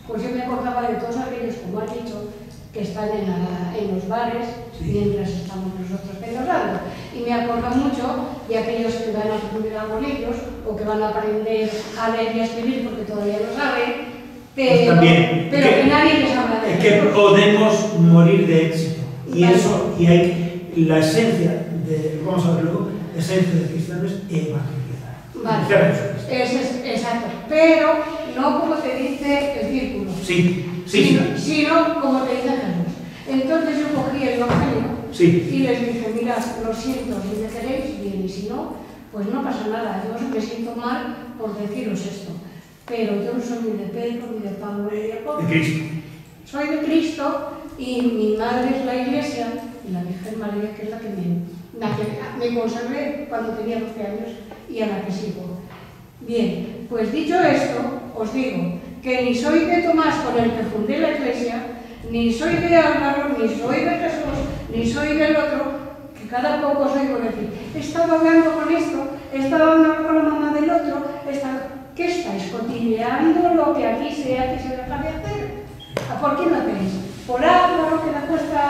pues yo me acordaba de todos aquellos, como has dicho, que están en los bares, Sí. mientras estamos nosotros celebrando. Y me acuerdo mucho de aquellos que van a aprender arbolillos o que van a aprender a leer y a escribir porque todavía lo saben, Pues pero, también, pero que nadie les habla de es que Jesús. podemos morir de éxito. Y Vale. eso, y hay la esencia de, vamos a ver luego, la esencia de cristiano es evangelizar. Vale. Evangelizar a Jesucristo. Exacto, pero no como te dice el círculo, Sí, sí, sino como te dice Jesús. Entonces yo cogí el evangelio sí. y les dije, mirad, lo siento, si me queréis bien, y si no, pues no pasa nada. Yo me siento mal por deciros esto, pero yo no soy ni de Pedro, ni de Pablo, ni de Apolo. De Cristo. Soy de Cristo y mi madre es la Iglesia y la Virgen María, que es la que me consagré cuando tenía 12 años y a la que sigo. Bien, pues dicho esto, os digo que ni soy de Tomás con el que fundé la Iglesia, ni soy de Álvaro, ni soy de Jesús, ni soy del otro, que cada poco os oigo decir, he estado hablando con esto, he estado hablando con la mamá del otro, ¿qué estáis cotilleando lo que aquí se deja de hacer? ¿Por qué no hacéis? ¿Por Álvaro que le cuesta?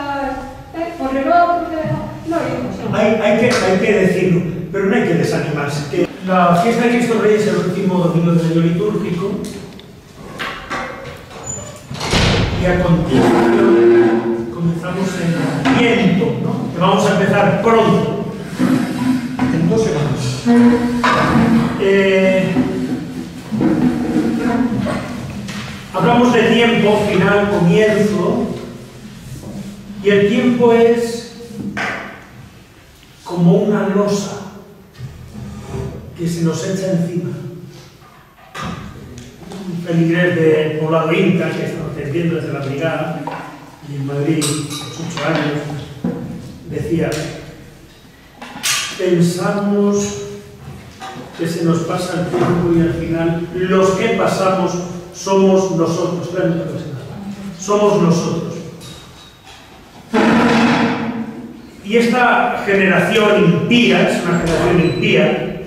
¿Por el otro que deja? No, yo no sé. Hay que decirlo, pero no hay que desanimarse. Que la fiesta de Cristo Rey es el último domingo del año litúrgico. Y a continuación comenzamos el Adviento, ¿no? Que vamos a empezar pronto. En 2 semanas. Hablamos de tiempo, final, comienzo, y el tiempo es como una losa que se nos echa encima. Un feligrés del poblado Inca, que está atendiendo desde la brigada, y en Madrid, 8 años, decía, pensamos que se nos pasa el tiempo y al final los que pasamos somos nosotros, somos nosotros. Y esta generación impía, es una generación impía,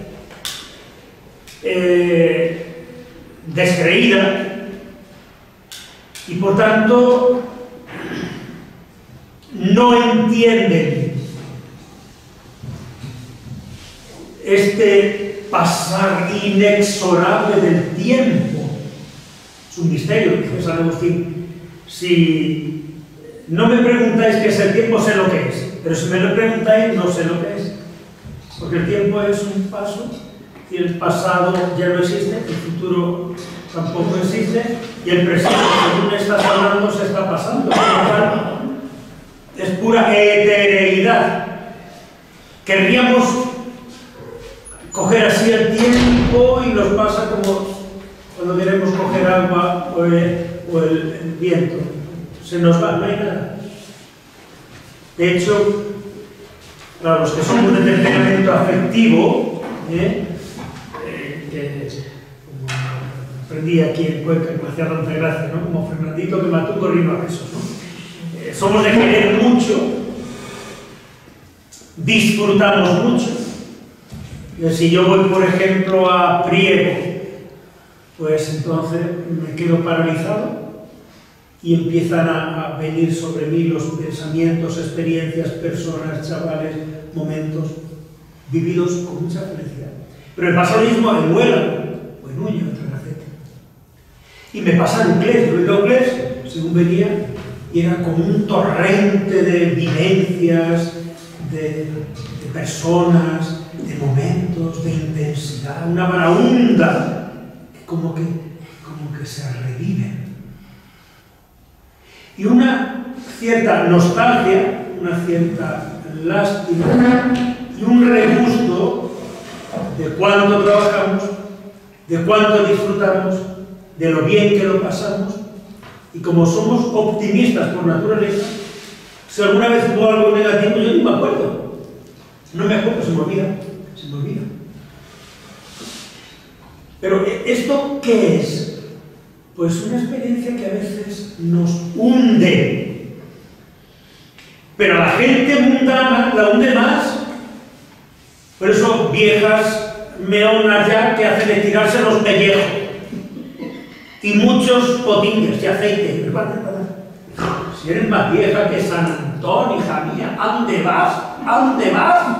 descreída, y por tanto no entienden este pasar inexorable del tiempo. Es un misterio, dice San Agustín. Si no me preguntáis qué es el tiempo, sé lo que es, pero si me lo preguntáis, no sé lo que es, porque el tiempo es un paso, y el pasado ya no existe, el futuro tampoco existe, y el presente, según estás hablando, se está pasando. Es pura etereidad. Querríamos coger así el tiempo y nos pasa como cuando queremos coger agua o el viento. Se nos va, no hay nada. De hecho, para los que somos de temperamento afectivo, como aprendí aquí en Cuenca, que me hacía tanta gracia, ¿no? Como Fernandito que mató un gorrino a besos, ¿no? Somos de querer mucho, disfrutamos mucho. Si yo voy, por ejemplo, a Priego, pues entonces me quedo paralizado y empiezan a venir sobre mí los pensamientos, experiencias, personas, chavales, momentos vividos con mucha felicidad. Pero me pasa lo mismo en Huela o en Uña, en Tragacete. Y me pasa en Uclés. Yo en Uclés, según venía, y era como un torrente de vivencias, de personas, de momentos, de intensidad, una baraúnda que como que se reviven. Y una cierta nostalgia, una cierta lástima y un regusto de cuánto trabajamos, de cuánto disfrutamos, de lo bien que lo pasamos. Y como somos optimistas por naturaleza, si alguna vez hubo algo negativo, yo no me acuerdo. No me acuerdo, se me olvida. Pero ¿esto qué es? Pues una experiencia que a veces nos hunde. Pero a la gente mundana la hunde más. Por eso viejas meonas ya que hacen estirarse los pellejos. Y muchos potingues de aceite. Si eres más vieja que San Antón, hija mía, ¿a dónde vas? ¿A dónde vas?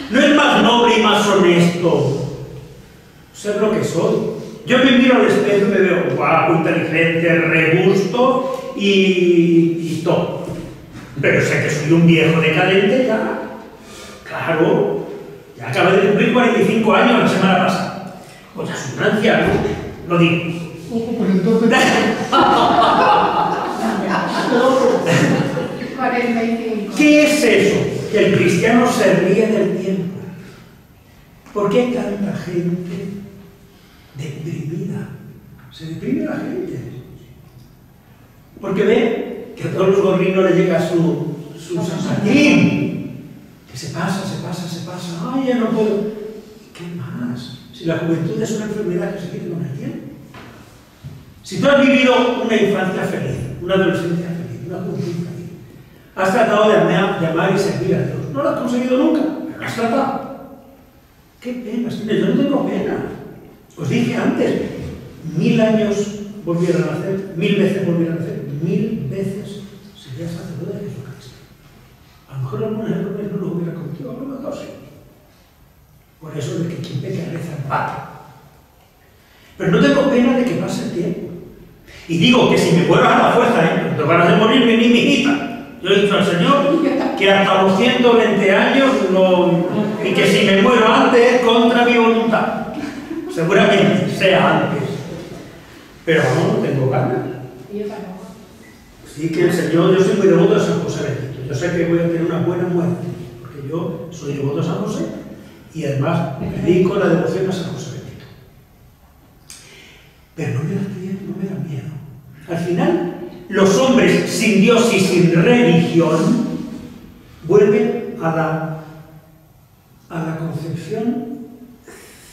¿No es más noble y más honesto ser lo que soy? Yo me miro al espejo y me veo guapo, inteligente, robusto y todo. Pero sé que soy un viejo decadente ya. Claro, ya acabé de cumplir 45 años la semana pasada. Pues ya soy un anciano, lo digo. Pues entonces... 45. ¿Qué es eso? Que el cristiano se ríe del tiempo. ¿Por qué hay tanta gente deprimida? Se deprime la gente. Porque ve que a todos los gorrinos les llega su San Martín. Que se pasa. Ay, ya no puedo. ¿Qué más? Si la juventud es una enfermedad que se quita con el tiempo. Si tú has vivido una infancia feliz, una adolescencia feliz, una juventud feliz, has tratado de amar y servir a Dios. No lo has conseguido nunca, pero has tratado. ¿Qué pena? Yo no tengo pena. Os dije antes, 1000 años volvieran a nacer, 1000 veces volvieran a nacer, 1000 veces sería sacerdote de Jesucristo. A lo mejor algunos errores no lo hubiera cometido, a lo mejor sí. Por eso de que quien peca reza empate. Pero no tengo pena de que pase el tiempo. Y digo que si me muero a la fuerza, no van a hacer morir ni mi hijita. Yo he dicho al Señor que hasta los 120 años y que si me muero antes es contra mi voluntad. Seguramente sea antes. Pero no tengo ganas. Sí que el Señor, yo soy muy devoto de San José Benito. Yo sé que voy a tener una buena muerte, porque yo soy devoto de San José y además me dedico la devoción a San José Benito. Pero no me da miedo. Al final, los hombres sin Dios y sin religión vuelven a la concepción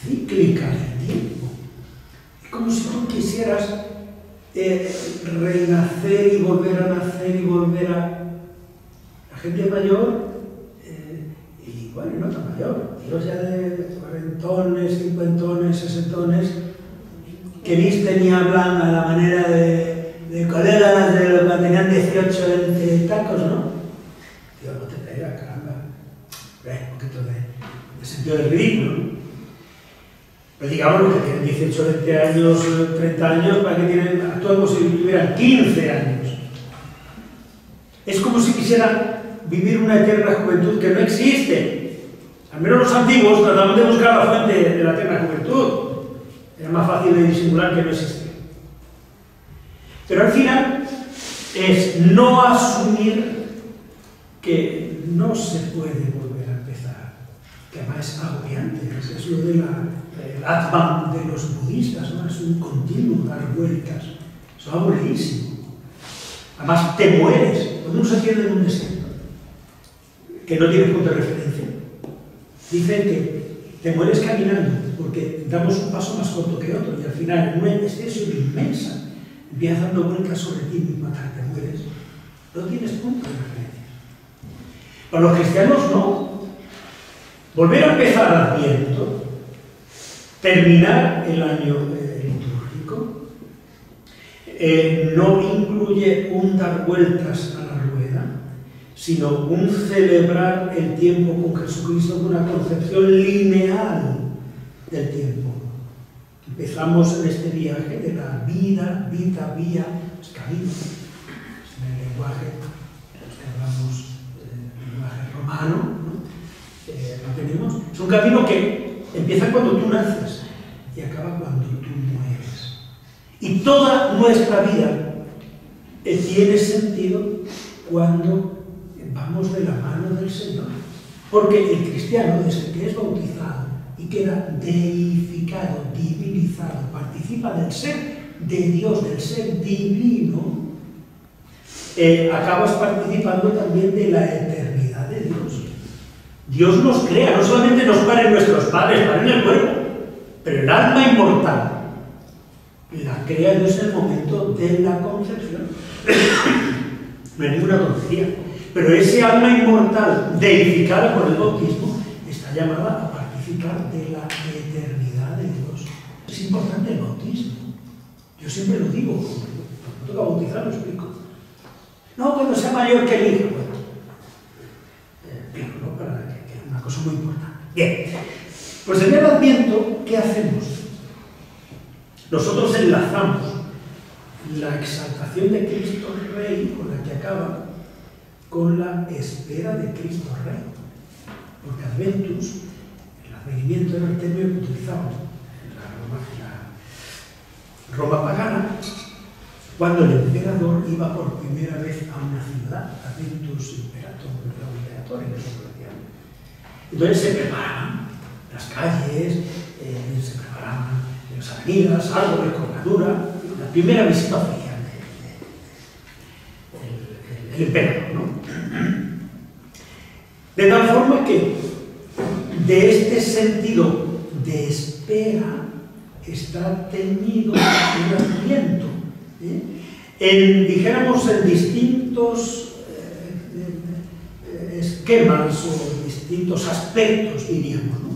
cíclica del tiempo. Es como si tú quisieras renacer y volver a nacer y volver a... La gente mayor, y bueno, no tan mayor, tíos ya de cuarentones, cincuentones, sesentones, que visten y hablan a la manera de colegas de los que tenían 18 entre tacos, ¿no? Tío, no te pega, caramba. Un poquito de sentido del ridículo, ¿no? Pero digamos los que tienen 18, 20 años, 30 años, para que tienen, actúan como si tuvieran 15 años. Es como si quisieran vivir una eterna juventud que no existe. Al menos los antiguos trataban de buscar la fuente de la eterna juventud. Era más fácil de disimular que no existía. Pero al final es no asumir que no se puede volver a empezar, que además es agobiante. Es lo del Atman de los budistas, ¿no? Es un continuo dar vueltas. Es aburridísimo. Además te mueres cuando uno se pierde en un desierto que no tiene punto de referencia. Dicen que te mueres caminando porque damos un paso más corto que otro y al final en una extensión inmensa empiezas dando vueltas sobre ti mismo hasta que te mueres. No tienes punto de referencia. Para los cristianos no. Volver a empezar Adviento, terminar el año litúrgico, no incluye un dar vueltas a la rueda, sino un celebrar el tiempo con Jesucristo con una concepción lineal del tiempo. Empezamos en este viaje de la vida, vita, vía, es camino. En el lenguaje, los que hablamos el lenguaje romano, ¿no? Lo tenemos. Es un camino que empieza cuando tú naces y acaba cuando tú mueres. Y toda nuestra vida tiene sentido cuando vamos de la mano del Señor. Porque el cristiano, desde que es bautizado y queda deificado, divinizado, participa del ser de Dios, del ser divino, acabas participando también de la eternidad de Dios. Dios nos crea, no solamente nos paren nuestros padres, paren el cuerpo, pero el alma inmortal la crea Dios en el momento de la concepción. No hay ninguna tontería. Pero ese alma inmortal, deificada por el bautismo, está llamada a participar de la eternidad de Dios. Es importante el bautismo. Yo siempre lo digo, cuando toca bautizar lo explico. No, cuando sea mayor que el hijo. Bueno, explico, ¿no? Para que es una cosa muy importante. Bien, pues en el Adviento, ¿qué hacemos? Nosotros enlazamos la exaltación de Cristo Rey, con la que acaba, con la espera de Cristo Rey. Porque Adventus, el advenimiento era el término que utilizamos en la Roma pagana, cuando el emperador iba por primera vez a una ciudad, Adventus Imperator, entonces se preparaban las calles, se preparaban las avenidas, árboles, colgadura, la primera visita oficial del emperador, ¿no? De tal forma que de este sentido de espera está teñido el Adviento, dijéramos en distintos esquemas o distintos aspectos, diríamos, ¿no?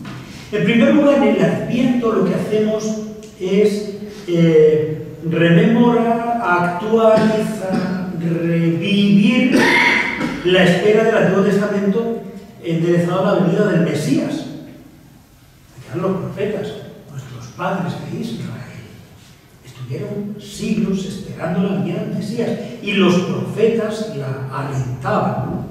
En primer lugar, en el Adviento lo que hacemos es rememorar, actualizar, revivir la espera del Antiguo Testamento enderezado a la venida del Mesías. Que eran los profetas, nuestros padres de Israel. Estuvieron siglos esperando la venida del Mesías y los profetas la alentaban, ¿no?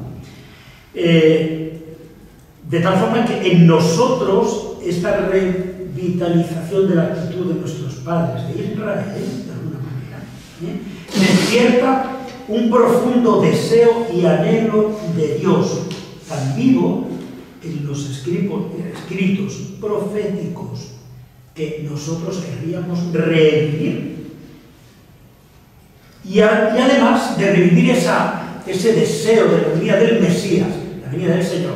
De tal forma que en nosotros esta revitalización de la actitud de nuestros padres de Israel, de alguna manera, despierta un profundo deseo y anhelo de Dios, tan vivo en los escritos proféticos que nosotros querríamos revivir. Y además de revivir ese deseo de la venida del Mesías, la venida del Señor,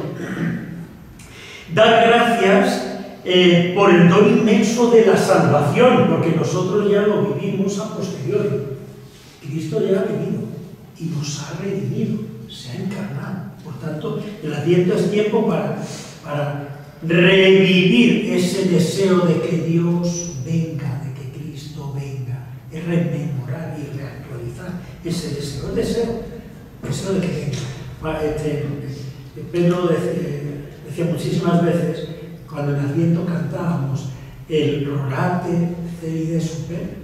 dar gracias por el don inmenso de la salvación, porque nosotros ya lo vivimos a posteriori. Cristo ya ha venido y nos ha redimido, se ha encarnado. Por tanto, el Adviento es tiempo para revivir ese deseo de que Dios venga, de que Cristo venga, es rememorar y reactualizar ese deseo, el deseo de que venga. Pedro decía muchísimas veces, cuando en Adviento cantábamos el Rorate Cede Super,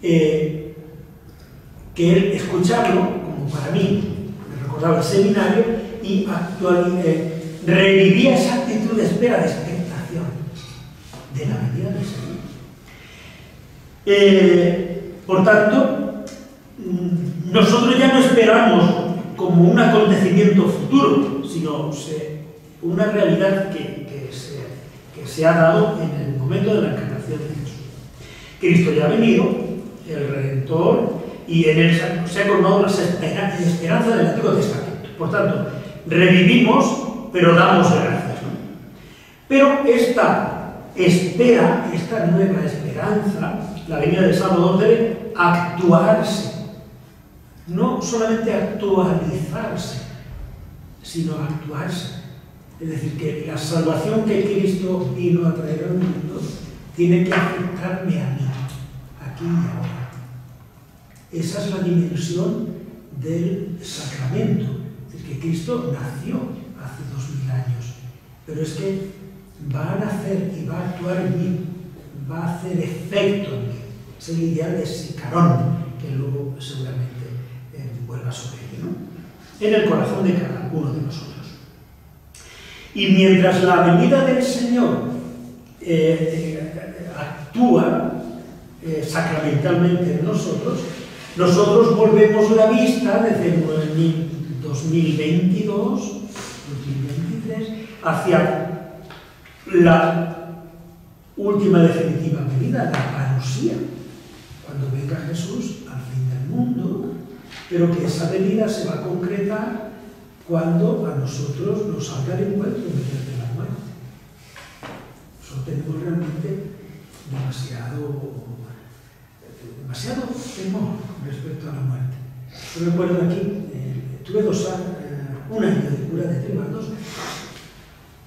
que él escucharlo, como para mí, me recordaba el seminario, y revivía esa actitud de espera, de expectación de la venida del Señor. Por tanto, nosotros ya no esperamos como un acontecimiento futuro, sino una realidad que se ha dado en el momento de la encarnación de Jesús. Cristo ya ha venido, el Redentor, y en él se ha coronado la esperanza del Antiguo Testamento. Por tanto, revivimos, pero damos gracias, ¿no? Pero esta espera, esta nueva esperanza, la venida del Salvador, debe actuarse. No solamente actualizarse, sino actuarse. Es decir, que la salvación que Cristo vino a traer al mundo tiene que afectarme a mí, aquí y ahora. Esa es la dimensión del sacramento. Es decir, que Cristo nació hace 2000 años, pero es que va a nacer y va a actuar en mí, va a hacer efecto en mí. Es el ideal de Sicarón, que luego seguramente vuelva sobre él, ¿no? En el corazón de cada uno de nosotros. Y mientras la venida del Señor actúa sacramentalmente en nosotros volvemos la vista desde el 2022, 2023, hacia la última definitiva venida, la parusía, cuando venga Jesús al fin del mundo, pero que esa venida se va a concretar cuando a nosotros nos salga el encuentro mediante la muerte. Nosotros tenemos realmente demasiado temor respecto a la muerte. Yo recuerdo aquí, tuve un año de cura de Tribal, 2 años.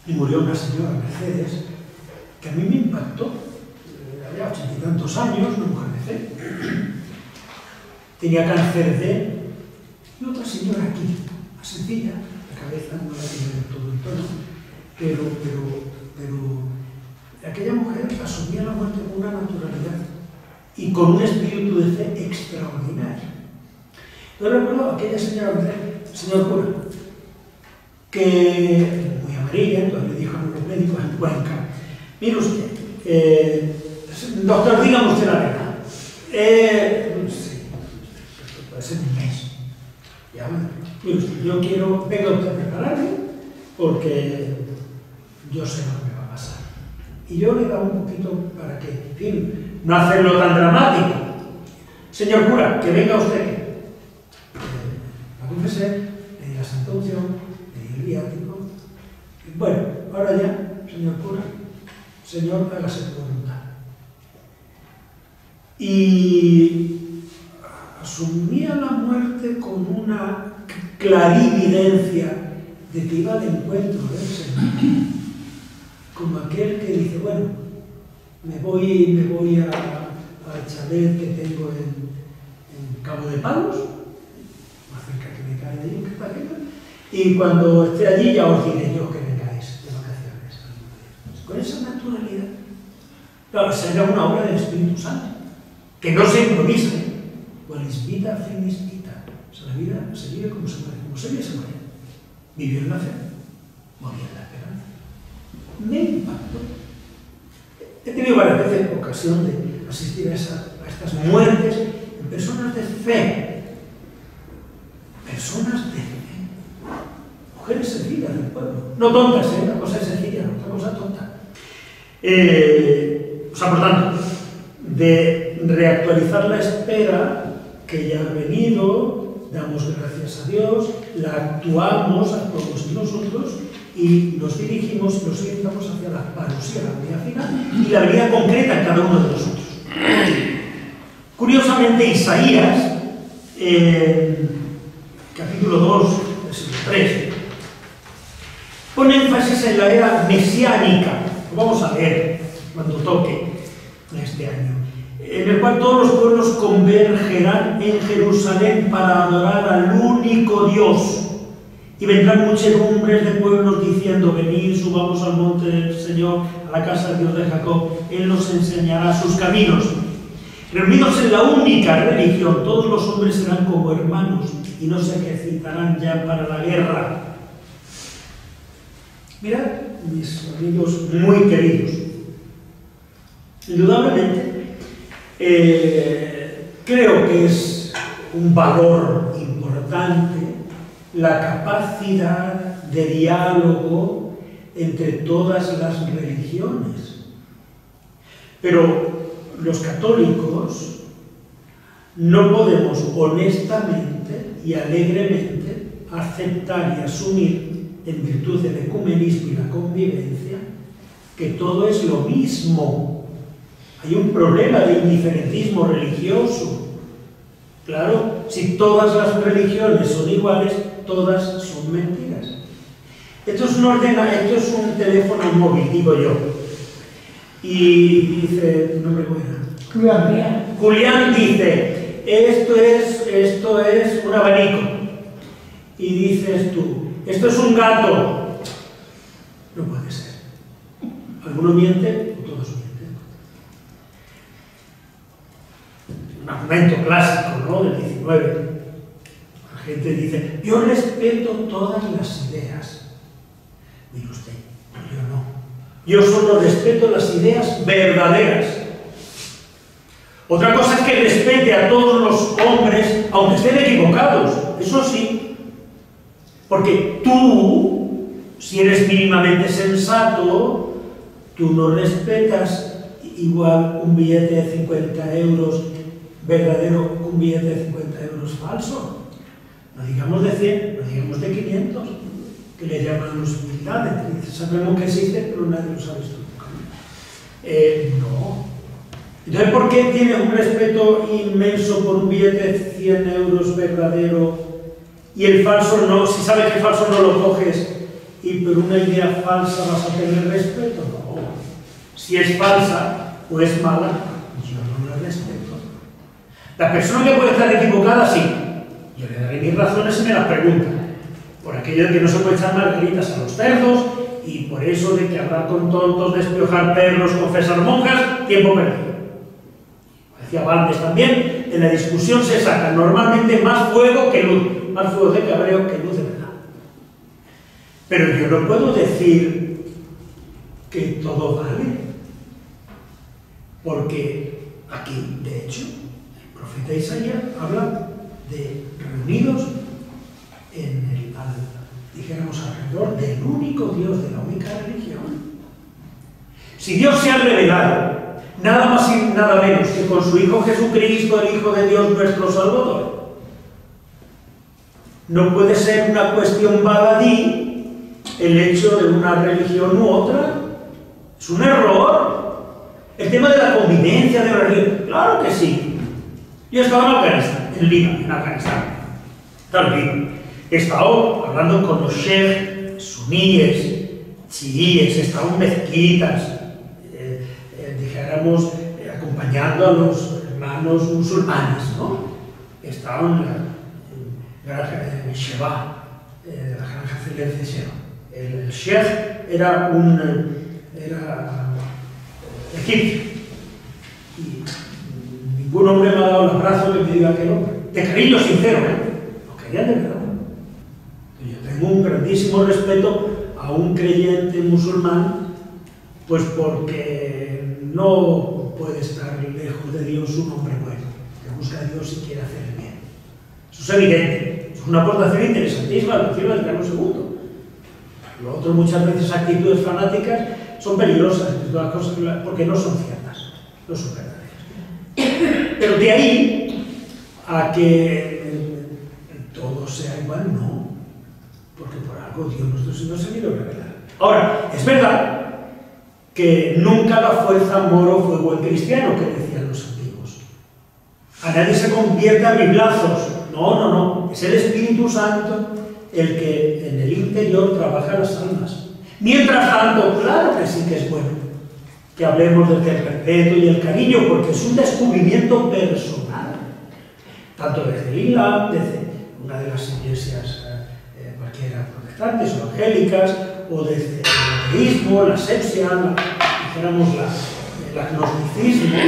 Y murió una señora, Mercedes, que a mí me impactó. Había 80 y tantos años, una mujer de fe. Tenía cáncer de... Y otra señora aquí, más sencilla, la cabeza no la tiene de todo el tono, pero aquella mujer asumía la muerte con una naturalidad y con un espíritu de fe extraordinario. Yo recuerdo a aquella señora, señor cura, que muy amarilla, entonces le dijo a los médicos en Cuenca: mire usted, doctor, dígame usted la verdad. Sí, puede ser un mes. Ya, bueno, mire usted, yo quiero, venga usted a prepararme, porque yo sé lo que me va a pasar. Y yo le daba un poquito para que, en fin, no hacerlo tan dramático. Señor cura, que venga usted. La confesé, le di la Santa Unción, le di el viático. Bueno, ahora ya, señor cura, Señor, hágase tu voluntad. Y asumía la muerte con una clarividencia de que iba al encuentro del Señor. Como aquel que dice, bueno, me voy al chalet que tengo en Cabo de Palos, más cerca que me cae allí en Cartagena, y cuando esté allí ya os diré yo que vengáis de vacaciones. Con esa naturalidad. Claro, esa era una obra del Espíritu Santo, que no se improvisa. Qualis vita finis vita. O sea, la vida se vive como se muere, como se vive se muere. Vivió en la fe, moría en la esperanza. Me impactó. He tenido varias veces ocasión de asistir a estas muertes en personas de fe. Personas de fe. Mujeres sencillas del pueblo. No tontas, una cosa es sencilla, otra cosa tonta. O sea, por tanto, de reactualizar la espera que ya ha venido, damos gracias a Dios, la actuamos en nosotros y nos dirigimos, nos orientamos hacia la parusía, la vida final y la vida concreta en cada uno de nosotros. Curiosamente, Isaías, capítulo 2, versículo 3, pone énfasis en la era mesiánica. Lo vamos a leer cuando toque este año, en el cual todos los pueblos convergerán en Jerusalén para adorar al único Dios. Y vendrán muchedumbres de pueblos diciendo: venid, subamos al monte del Señor, a la casa del Dios de Jacob, Él nos enseñará sus caminos. Reunidos en la única religión, todos los hombres serán como hermanos y no se ejercitarán ya para la guerra. Mirad, mis amigos muy queridos, indudablemente creo que es un valor importante la capacidad de diálogo entre todas las religiones. Pero los católicos no podemos honestamente y alegremente aceptar y asumir, en virtud del ecumenismo y la convivencia, que todo es lo mismo. Hay un problema de indiferentismo religioso. Claro, si todas las religiones son iguales, todas son mentiras. Esto es un teléfono móvil, digo yo. Y dice, no me acuerdo. Julián dice, esto es un abanico. Y dices tú, esto es un gato. No puede ser. Alguno miente o todos mienten. Un argumento clásico, ¿no?, del 19. La gente dice, yo respeto todas las ideas. Mire usted, yo no. Yo solo respeto las ideas verdaderas. Otra cosa es que respete a todos los hombres, aunque estén equivocados. Eso sí. Porque tú, si eres mínimamente sensato, tú no respetas igual un billete de 50 euros verdadero que un billete de 50 euros falso. No digamos de 100, no digamos de 500, que le llaman los humildades. Sabemos que existe, pero nadie lo sabe esto nunca. No. Entonces, ¿por qué tiene un respeto inmenso por un billete de 100 euros verdadero y el falso no, si sabes que el falso no lo coges y por una idea falsa vas a tener respeto, no. Si es falsa o es mala, yo no la respeto. La persona que puede estar equivocada, sí. Yo le daré mis razones si me las pregunta. Por aquello de que no se puede echar margaritas a los cerdos y por eso de que hablar con tontos, despiojar perros, confesar monjas, tiempo perdido. Decía Valdes también, en la discusión se saca normalmente más fuego que luz, más fuego de cabreo que luz de verdad. Pero yo no puedo decir que todo vale, porque aquí, de hecho, el profeta Isaías habla de reunidos en el, dijéramos, alrededor del único Dios de la única religión. Si Dios se ha revelado, nada más y nada menos que con su Hijo Jesucristo, el Hijo de Dios, nuestro Salvador, no puede ser una cuestión baladí el hecho de una religión u otra. Es un error. El tema de la convivencia de la religión, claro que sí. Yo he estado en Afganistán, en Líbano, en Afganistán. También he estado hablando con los sheikhs suníes, chiíes, he estado en mezquitas, dijéramos, acompañando a los hermanos musulmanes, ¿no? He estado en la granja de Sheba, la granja celeste de Sheba. El sheikh era egipcio. Y ningún hombre me ha dado el abrazo que me diga aquel hombre. De cariño sincero, lo querían de verdad. Yo tengo un grandísimo respeto a un creyente musulmán, pues porque no puede estar lejos de Dios un hombre bueno, que busca a Dios y quiere hacer el bien. Eso es evidente. Es una aportación interesantísima al cielo del Carlos II. Lo otro, muchas veces actitudes fanáticas son peligrosas, todas las cosas, porque no son ciertas, no son verdaderas. Pero de ahí a que todo sea igual, no. Porque por algo Dios nuestro Señor se quiere revelar. Ahora, es verdad que nunca la fuerza moro fue buen cristiano, que decían los antiguos. A nadie se convierte a biblazos. No. Es el Espíritu Santo el que en el interior trabaja las almas. Mientras tanto, claro que sí que es bueno que hablemos del respeto y el cariño, porque es un descubrimiento personal. Tanto desde el Islam, desde una de las iglesias cualquiera protestantes o evangélicas, o desde el ateísmo, la asepsia, dijéramos el agnosticismo.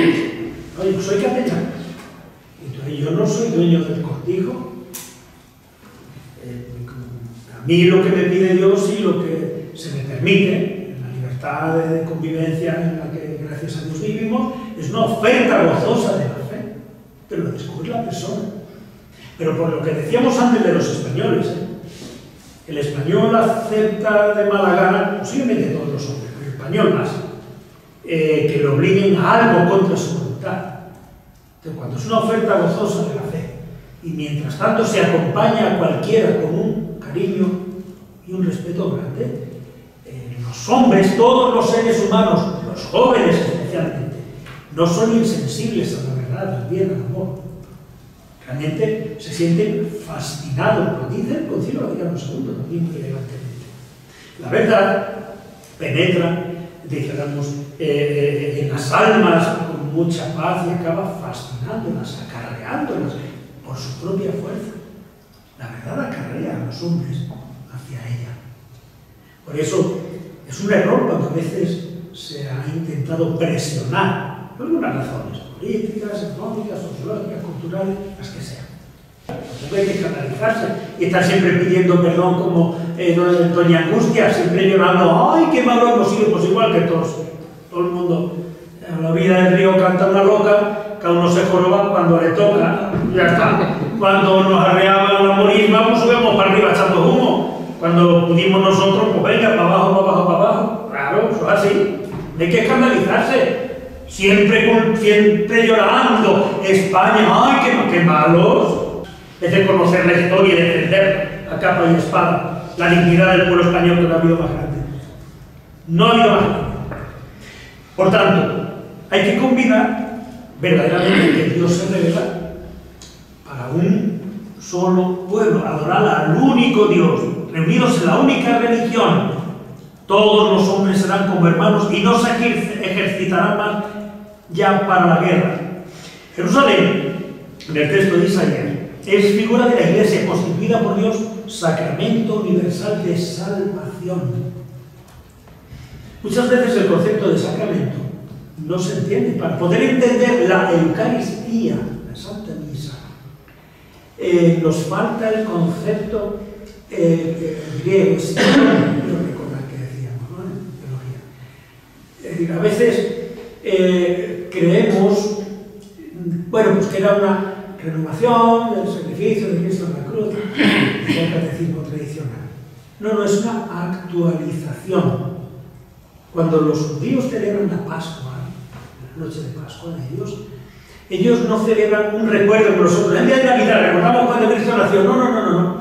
No, yo soy capellán. Entonces yo no soy dueño del cortijo. A mí lo que me pide Dios y lo que se me permite, en la libertad de convivencia en la que gracias a Dios vivimos, es una oferta gozosa de la fe, pero lo descubre la persona. Pero por lo que decíamos antes de los españoles, el español acepta de mala gana, posiblemente todos los hombres, pero el español más, que lo obliguen a algo contra su voluntad. Entonces, cuando es una oferta gozosa de la fe, y mientras tanto se acompaña a cualquiera con un cariño y un respeto grande, los hombres, todos los seres humanos, los jóvenes especialmente, no son insensibles a la verdad, al bien, al amor. Realmente se sienten fascinados, lo dice el Concilio Vaticano II, también muy elegantemente. La verdad penetra, dijéramos, en las almas con mucha paz y acaba fascinándolas, acarreándolas por su propia fuerza. La verdad acarrea a los hombres hacia ella. Por eso es un error cuando a veces se ha intentado presionar, por algunas razones, políticas, económicas, sociológicas, culturales, las que sean. Tampoco hay que escandalizarse y estar siempre pidiendo perdón como doña Angustia, siempre llorando, ¡ay, qué malo hemos sido! Pues igual que todos, todo el mundo, en la vida del río canta una loca, cada uno se joroba cuando le toca, ya está. Cuando nos arreaba la morisma, pues subíamos para arriba echando humo. Cuando pudimos nosotros, pues venga, para abajo, para abajo, para abajo. Claro, eso es así. No hay que escandalizarse. Siempre llorando. España, ¡ay, qué malos! Es de conocer la historia y defender a capa y espada la dignidad del pueblo español, que no ha habido más grande. No ha habido más grande. Por tanto, hay que combinar verdaderamente que Dios se revela para un solo pueblo, adorar al único Dios, reunidos en la única religión. Todos los hombres serán como hermanos y no se ejercitarán más ya para la guerra. Jerusalén, en el texto de Isaías, es figura de la iglesia constituida por Dios, sacramento universal de salvación. Muchas veces el concepto de sacramento no se entiende. Para poder entender la Eucaristía, la Santa Misa, nos falta el concepto griego, quiero recordar que decíamos, ¿no? En teología. A veces creemos, bueno, pues que era una renovación del sacrificio de Cristo en la cruz, el catecismo tradicional. No, es una actualización. Cuando los judíos celebran la Pascua, la noche de Pascua de ellos no celebran un recuerdo como nosotros. El día de Navidad recordamos cuando Cristo nació. No.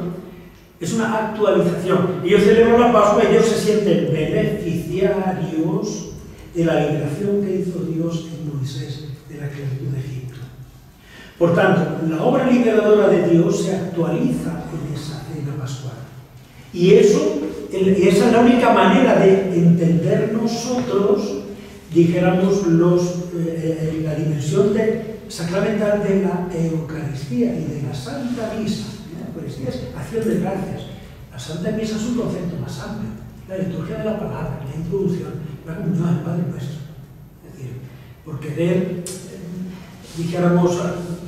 Es una actualización. Ellos celebran la Pascua y ellos se sienten beneficiarios de la liberación que hizo Dios en Moisés de la esclavitud de Egipto. Por tanto, la obra liberadora de Dios se actualiza en esa cena pascual. Y esa es la única manera de entender nosotros, dijéramos, la dimensión sacramental de la Eucaristía y de la Santa Misa. La Eucaristía es acción de gracias. La Santa Misa es un concepto más amplio. La liturgia de la palabra, la introducción, la comunión del Padre Nuestro. Es decir, por querer, dijéramos,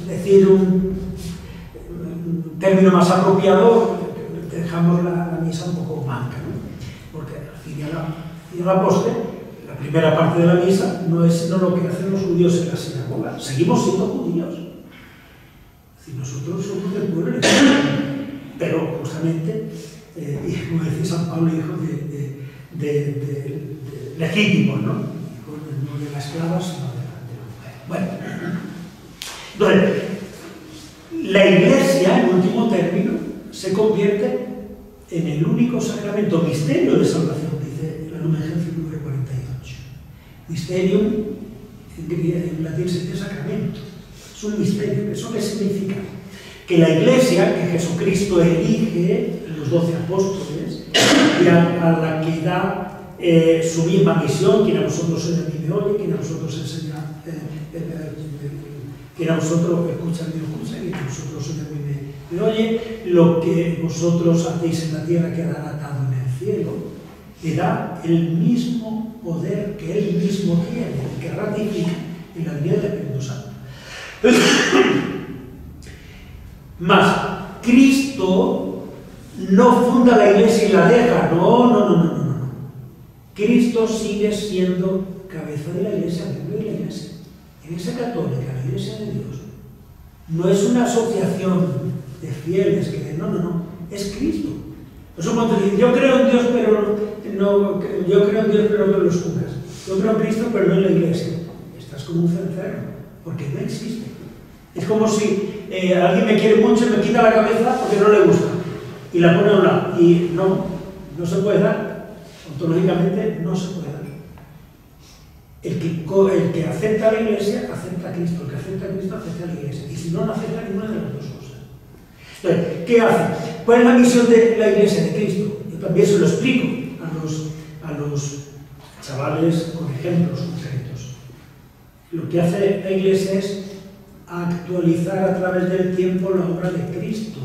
decir un término más apropiado, dejamos la misa un poco manca, ¿no? Porque al fin y al postre, la primera parte de la misa no es sino lo que hacen los judíos en la sinagoga. Seguimos siendo judíos. Es decir, nosotros somos del pueblo de Dios, pero justamente, como decía San Pablo, hijos de legítimos, ¿no? No de la esclava, sino de la mujer. Bueno, entonces, la Iglesia, en último término, se convierte en el único sacramento, misterio de salvación, dice la Lumen Gentium número 48. Misterium, en latín se dice sacramento. Es un misterio. ¿Eso qué significa? Que la Iglesia, que Jesucristo elige, los 12 apóstoles, y a la que da su misma misión, quien a vosotros oye, a mí me oye, quien a vosotros enseña, quien a vosotros escucha, a mí me escucha, quien a vosotros oye, a mí me oye, lo que vosotros hacéis en la tierra quedará atado en el cielo, que da el mismo poder que él mismo tiene, que ratifica en la vida del Espíritu Santo. Más, Cristo no funda la Iglesia y la deja, no. Cristo sigue siendo cabeza de la Iglesia, miembro de la Iglesia. Iglesia católica, la Iglesia de Dios, no es una asociación de fieles que no, es Cristo. Eso cuando dicen, yo creo en Dios, pero no en los curas. Yo creo en Cristo, pero no en la Iglesia. Estás como un cencerro, porque no existe. Es como si alguien me quiere mucho y me quita la cabeza porque no le gusta y la pone a un lado. Y no se puede dar. Ontológicamente no se puede dar. El que acepta a la Iglesia, acepta a Cristo. El que acepta a Cristo, acepta a la Iglesia. Y si no acepta ninguna de las dos cosas. Entonces, ¿qué hace? ¿Cuál es la misión de la Iglesia, de Cristo? Yo también se lo explico a los chavales con ejemplos concretos. Lo que hace la Iglesia es actualizar a través del tiempo la obra de Cristo.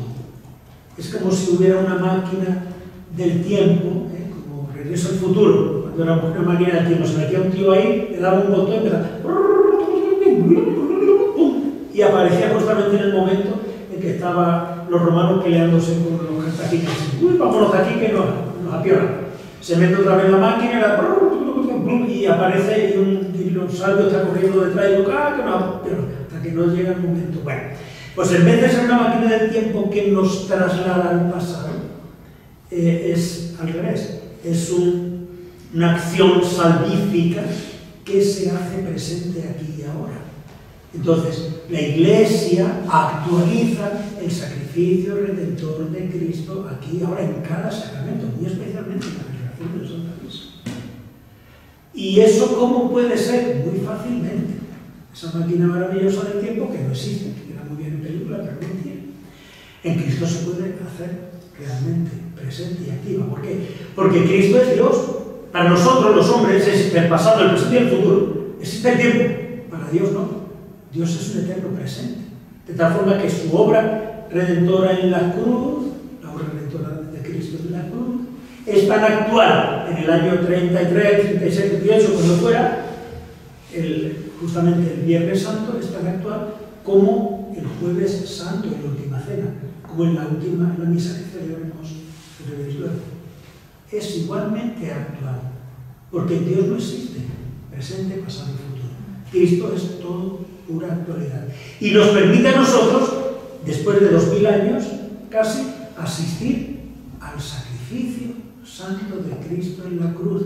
Es como si hubiera una máquina del tiempo, como Regreso al Futuro. Cuando era una máquina del tiempo, se metía un tío ahí, le daba un botón y empezaba, y aparecía justamente en el momento en que estaban los romanos peleándose con los cartagineses. Uy, vámonos de aquí que nos apioran. Se mete otra vez la máquina y aparece y un dinosaurio está corriendo detrás y hasta que no llega el momento. Bueno, pues en vez de ser una máquina del tiempo que nos traslada al pasado, es al revés. Es una acción salvífica que se hace presente aquí y ahora. Entonces, la Iglesia actualiza el sacrificio redentor de Cristo aquí y ahora en cada sacramento, muy especialmente en la celebración de la Santa Misa. ¿Y eso cómo puede ser? Muy fácilmente. Esa máquina maravillosa del tiempo que no existe, que queda muy bien en película, pero no tiene. En Cristo se puede hacer realmente presente y activa. ¿Por qué? Porque Cristo es Dios. Para nosotros, los hombres, existe el pasado, el presente y el futuro. Existe el tiempo. Para Dios no. Dios es un eterno presente. De tal forma que su obra redentora en la cruz, la obra redentora de Cristo en la cruz, es tan actual en el año 33, 36, 38, cuando fuera, justamente el Viernes Santo, es tan actual como el Jueves Santo, en la última cena, como en la misa que celebréis luego. Es igualmente actual, porque Dios no existe, presente, pasado y futuro. Cristo es todo pura actualidad. Y nos permite a nosotros, después de 2000 años, casi, asistir al sacrificio santo de Cristo en la cruz,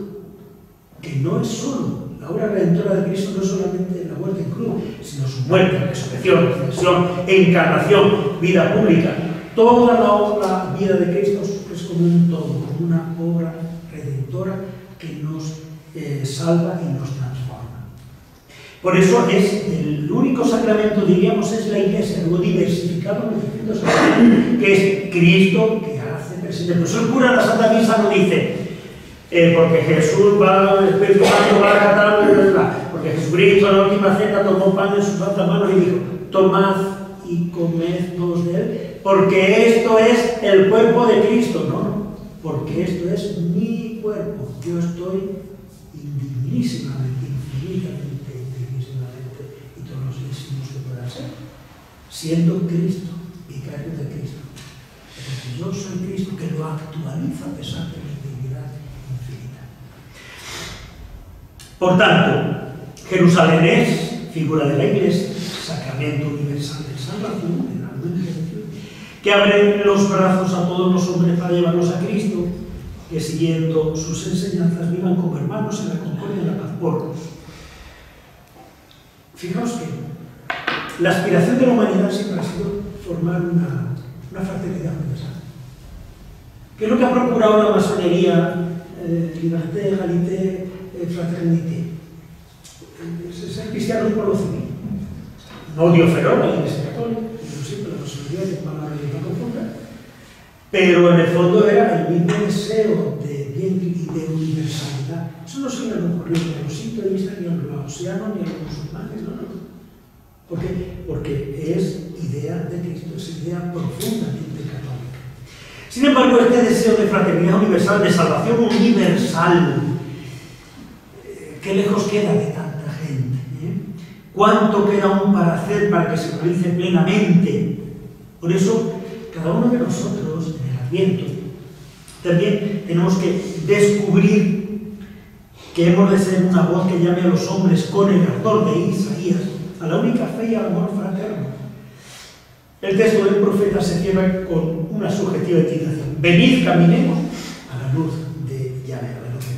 que no es solo, la obra redentora de Cristo no es solamente la muerte en cruz, sino su muerte, resurrección, ascensión, encarnación, vida pública. Toda la vida de Cristo es como un todo, como una obra redentora que nos salva y nos transforma. Por eso es el único sacramento, diríamos, es la Iglesia, luego diversificado en distintos sacramentos, que es Cristo que hace presente. Por eso el cura de la Santa Misa no dice, porque Jesús va, el Espíritu Santo va a acatar, porque Jesucristo en la última cena tomó pan en sus santas manos y dijo, tomad y comed todos de él, porque esto es el cuerpo de Cristo, no, porque esto es mi cuerpo. Yo estoy infinitamente, y todos los signos que puedan ser, siendo Cristo, vicario de Cristo. Porque yo soy Cristo, que lo actualiza a pesar de mi divinidad infinita. Por tanto, Jerusalén es figura de la Iglesia, sacramento universal del salvación, del alma en Jesús, que abre los brazos a todos los hombres para llevarlos a Cristo, que siguiendo sus enseñanzas vivan como hermanos en la concordia y en la paz. Fijaos que la aspiración de la humanidad siempre ha sido formar una fraternidad universal. ¿Qué es lo que ha procurado la masonería? Liberté, égalité, fraternité. Ser cristiano es pueblo civil. No odio feroz a la Iglesia Católica, yo siempre la masonería es palabra que no confunda, pero en el fondo era el mismo deseo de bien y de universalidad. Eso no se le ocurrió ni a los sintoístas, ni a los laosianos, ni a los musulmanes, no. ¿Por qué? Porque es idea de Cristo, es idea profundamente católica. Sin embargo, este deseo de fraternidad universal, de salvación universal, ¿qué lejos queda de tanta gente? ¿Cuánto queda aún para hacer para que se realice plenamente? Por eso, cada uno de nosotros, en el Adviento, también tenemos que descubrir que hemos de ser una voz que llame a los hombres con el ardor de Isaías a la única fe y al amor fraterno. El texto del profeta se cierra con una subjetiva titulación: venid, caminemos a la luz de Yahvé, a la luz de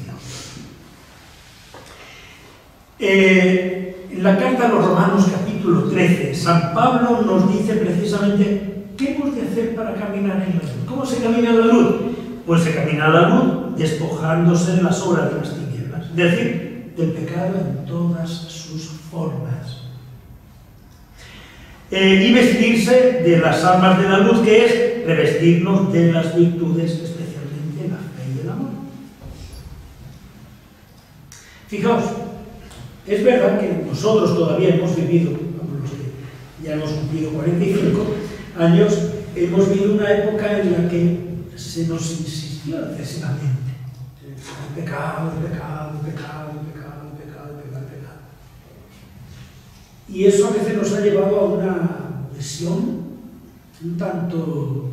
Dios. En la carta a los Romanos, capítulo 13, San Pablo nos dice precisamente qué hemos de hacer para caminar en la luz. ¿Cómo se camina en la luz? Pues se camina a la luz despojándose de las obras de las tinieblas, es decir, del pecado en todas sus formas. Y vestirse de las armas de la luz, que es revestirnos de las virtudes, especialmente la fe y el amor. Fijaos, es verdad que nosotros todavía hemos vivido, como los que ya hemos cumplido 45 años, hemos vivido una época en la que se nos insistió excesivamente. El pecado, el pecado, el pecado, el pecado, el pecado, el pecado, el pecado. Y eso a veces nos ha llevado a una visión un tanto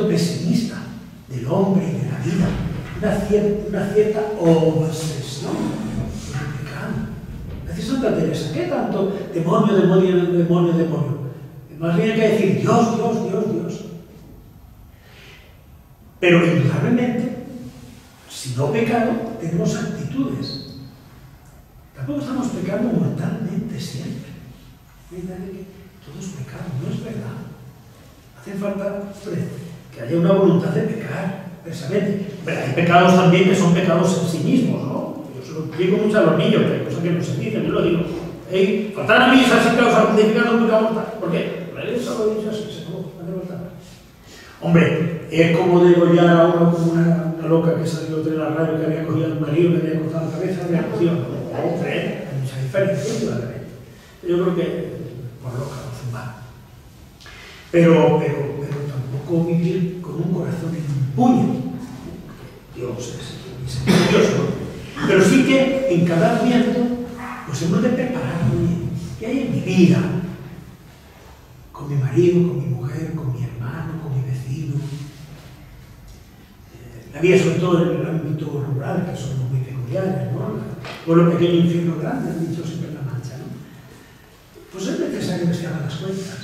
pesimista del hombre y de la vida, una cierta obsesión con el pecado. Decía Santa Teresa, ¿qué tanto demonio, demonio, demonio, demonio? Más bien hay que decir Dios, Dios, Dios, Dios. Pero indudablemente, si no pecado, tenemos actitudes. Tampoco estamos pecando mortalmente siempre. Todo es pecado, no es verdad. Hace falta que haya una voluntad de pecar, precisamente. Pero hay pecados también que son pecados en sí mismos, ¿no? Yo se lo digo mucho a los niños, pero hay cosas que no se dicen, yo lo digo. Faltar a misa sin causa justificada un pecado mortal. ¿Por qué? Eso lo he dicho así, se acabó, no hace falta. Hombre, es como degollar a uno como una loca que salió de la radio que había cogido al marido, le había cortado la cabeza, había cogido a hombre, hay mucha diferencia. Yo creo que por loca o fumar. Pero tampoco vivir con un corazón en un puño. Dios es misericordioso, ¿no? Pero sí que en cada adviento pues hemos de preparar, oye, ¿qué hay en mi vida? Con mi marido, con mi mujer, con mi hermano, con mi vecino. La vida, sobre todo en el ámbito rural, que somos muy peculiares, ¿no? Pueblo pequeño, infierno grande, han dicho siempre en La Mancha, ¿no? Pues es necesario que se hagan las cuentas.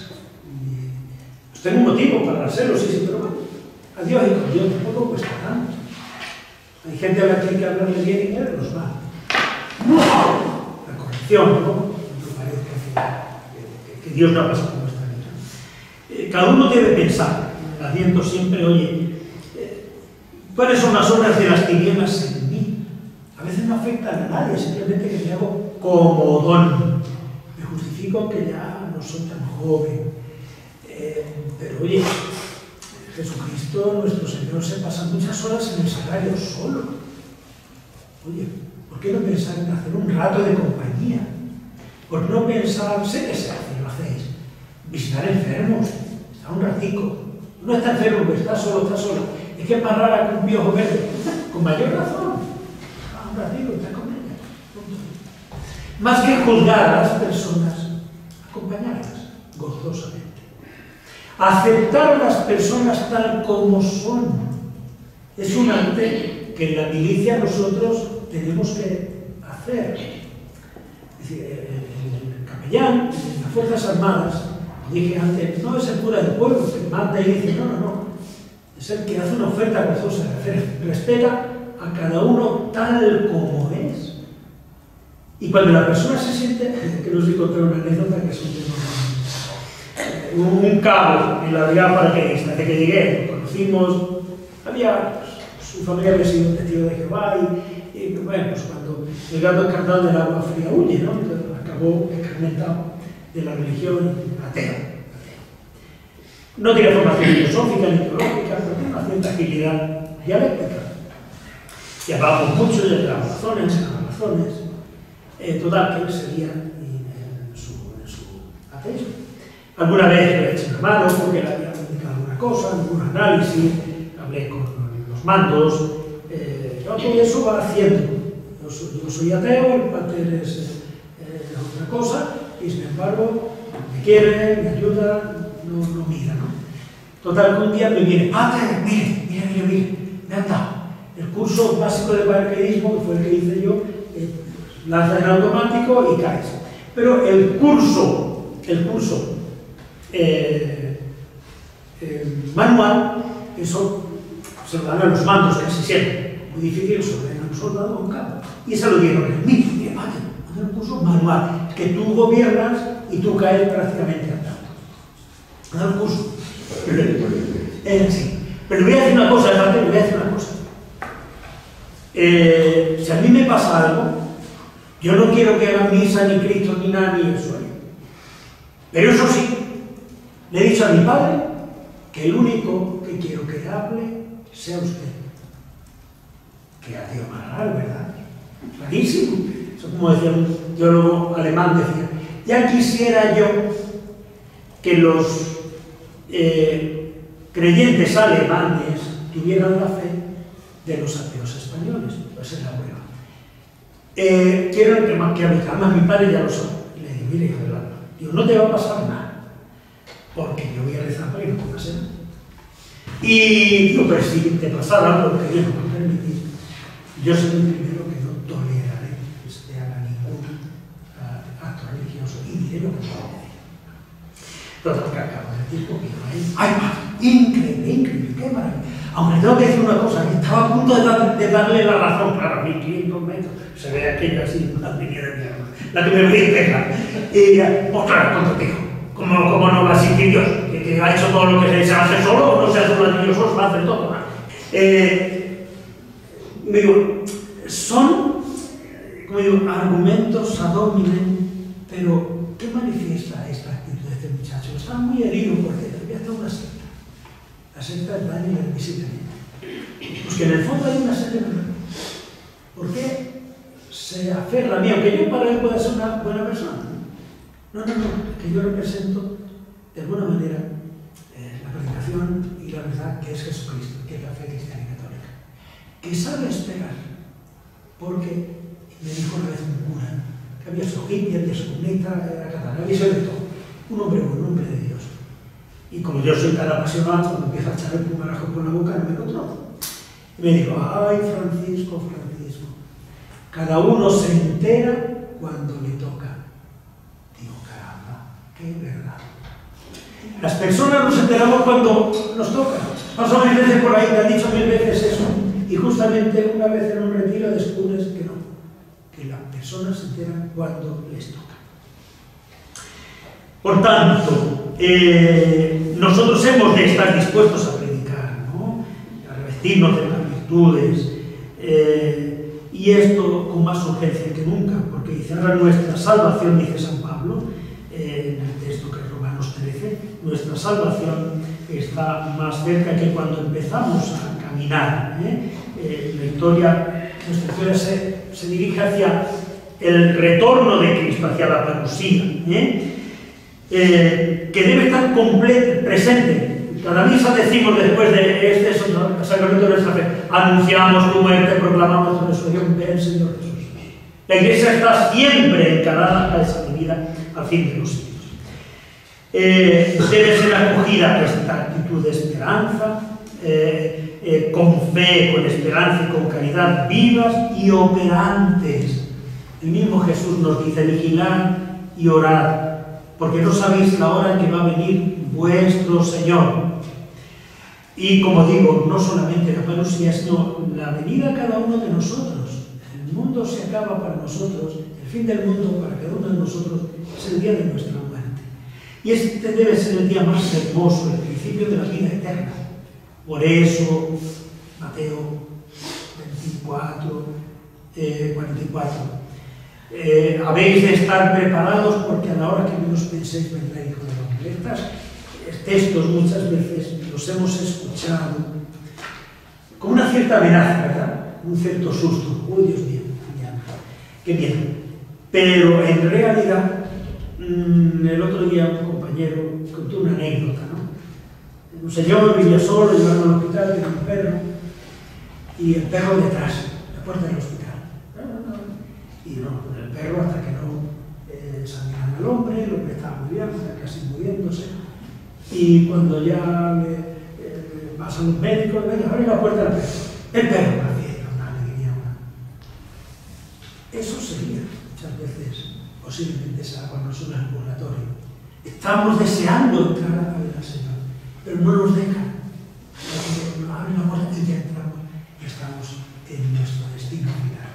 Pues tengo un motivo para hacerlo, sí, pero bueno, a Dios y con Dios tampoco cuesta tanto. Hay gente a la que hay que hablarle bien y verlos mal. La corrección, ¿no? Me parece que Dios no ha pasado por nuestra vida. Cada uno debe pensar, haciendo siempre, oye, ¿cuáles son las obras de las tinieblas en mí? A veces no afectan a nadie, simplemente que me hago comodón. Me justifico que ya no soy tan joven. Pero oye, Jesucristo, nuestro Señor, se pasa muchas horas en el sagrario solo. Oye, ¿por qué no pensar en hacer un rato de compañía? ¿Por qué no pensar, sé que se hace, lo hacéis, visitar enfermos, estar un ratico? No está enfermo, pero está solo, Es que parar con un piojo verde, con mayor razón. Un ratito, está con ella. Más que juzgar a las personas, acompañarlas gozosamente. Aceptar a las personas tal como son. Es un arte que en la milicia nosotros tenemos que hacer. Es decir, el capellán en las Fuerzas Armadas, dije antes, no es el cura del pueblo que manda y dice, no. Es el que hace una oferta gozosa, respeta a cada uno tal como es. Y cuando la persona se siente, que os voy a contar una anécdota que es un cabo en la brigada paracaidista, de que llegué, lo conocimos, su familia había sido un testigo de Jehová y bueno, pues cuando el gato encarnado del agua fría huye, ¿no? Entonces acabó escarmentado de la religión ateo. No tiene formación filosófica ni teológica, pero tiene una cierta agilidad dialéctica. Y hablábamos mucho de las razones, total, que él seguía en su ateísmo. Alguna vez le he hecho una mano porque le había comunicado alguna cosa, algún análisis, hablé con los mandos, todo eso va haciendo. Yo soy ateo, el pater es otra cosa, y sin embargo me quiere, me ayuda, no mira, ¿no? Total, que un día me viene, pater, mire, me han dado el curso básico de paracaidismo, que fue el que hice yo, lanza en automático y caes. Pero el curso manual, eso se lo dan a los mandos casi siempre, muy difícil, se lo dan a un soldado o un cabo. Y se lo dieron a él. Mire, hacer un curso manual, que tú gobiernas y tú caes prácticamente andando. Hacer un curso. Sí. Pero voy a decir una cosa, si a mí me pasa algo, yo no quiero que hagan misa, ni Cristo, ni nada, ni eso. Pero eso sí, le he dicho a mi padre que el único que quiero que hable sea usted. Que ateo Maragall, ¿verdad? Clarísimo. Eso como decía un teólogo alemán, decía, ya quisiera yo que los creyentes alemanes tuvieran la fe de los ateos españoles. Pues es la prueba. Quiero que además mi padre ya lo sabe. Y le digo, mire, hijo del alma, digo, no te va a pasar nada, porque yo voy a rezar para que no pase nada. Y digo, pero si te pasara algo, porque Dios no va a permitir, yo soy el primero que no toleraré que se haga ningún acto religioso y diré lo que puedo decir. Total, que acabo de decir porque no hay. ¡Ay, increíble! ¡Qué maravilla! Aunque tengo que decir una cosa, que estaba a punto de darle la razón, claro, a 1500 metros, se ve aquello así, una línea de mierda, la que me voy a pegar. Y ella, pues claro, contigo, ¿cómo no va a existir Dios? ¿Que ha hecho todo lo que se hace solo o no se hace solo Dios solo, va a hacer todo? Me digo, son, como digo, argumentos ad hominem, pero ¿qué manifiesta esta actitud de este muchacho? Estaba muy herido porque había estado una secta. La secta es daño inadmisible. Pues que en el fondo hay una serie de problemas. ¿Por qué se aferra a mí, aunque yo para él pueda ser una buena persona? No, que yo represento de alguna manera la predicación y la verdad que es Jesucristo, que es la fe cristiana y católica, que sabe esperar, porque me dijo una vez un cura, que había su hippie, había su comunista, era catalán, había sido de todo, un hombre bueno, un hombre de Dios. Y como yo soy tan apasionado, cuando empiezo a echar el pumarajo por la boca, no me controlo. Y me dijo, ay, Francisco, cada uno se entera cuando le toca. Digo, caramba, qué verdad. Las personas nos enteramos cuando nos toca. Paso mil veces por ahí, te han dicho mil veces eso. Y justamente una vez en un retiro descubres que no, que las personas se enteran cuando les toca. Por tanto, nosotros hemos de estar dispuestos a predicar, ¿no? A revestirnos de las virtudes, y esto con más urgencia que nunca, porque dice, ahora nuestra salvación, dice San Pablo, en el texto que es Romanos 13, nuestra salvación está más cerca que cuando empezamos a caminar. La historia, nuestra historia se dirige hacia el retorno de Cristo, hacia la parusía, que debe estar presente. Cada misa decimos después de este sacramento de nuestra fe, anunciamos tu muerte, proclamamos tu resurrección, ven Señor Jesús. La Iglesia está siempre encarada a esa venida al fin de los siglos. Debe ser acogida esta actitud de esperanza, con fe, con esperanza y con caridad, vivas y operantes. El mismo Jesús nos dice, vigilad y orad, porque no sabéis la hora en que va a venir vuestro Señor. Y como digo, no solamente la parusía, sino la venida a cada uno de nosotros. El mundo se acaba para nosotros, el fin del mundo para cada uno de nosotros es el día de nuestra muerte. Y este debe ser el día más hermoso, el principio de la vida eterna. Por eso, Mateo 24, 44, habéis de estar preparados porque a la hora que menos penséis vendrá el Hijo del Hombre. Estos textos muchas veces los hemos escuchado con una cierta amenaza, ¿verdad? Un cierto susto. ¡Uy, Dios mío! ¡Qué miedo! Pero en realidad, el otro día un compañero contó una anécdota, ¿no? Un señor vivía solo, llevaron al hospital, tenía un perro, y el perro detrás, la puerta del hospital. Y no, el perro hasta que no examinan al hombre, el hombre estaba muy bien, estaba casi muriéndose. Y cuando ya pasan los médicos, venga, abre la puerta del perro. El perro prefiere una alegría. Eso sería muchas veces, posiblemente sea cuando nosotros en el purgatorio. Estamos deseando entrar a ver al Señor, pero no nos dejan. Nos abren la puerta y ya entramos y estamos en nuestro destino final.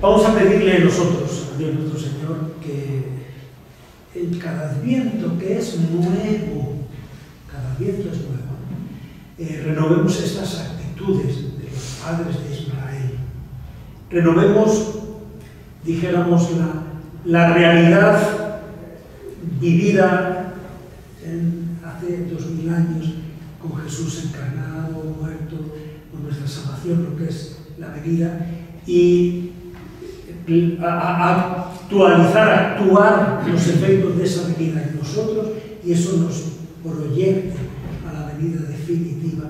Vamos a pedirle nosotros a Dios nuestro Señor que en cada adviento que es nuevo, cada adviento es nuevo, renovemos estas actitudes de los padres de Israel, renovemos, dijéramos, la realidad vivida hace 2000 años con Jesús encarnado, muerto, con nuestra salvación, lo que es la venida, y actuar los efectos de esa venida en nosotros, y eso nos proyecte a la venida definitiva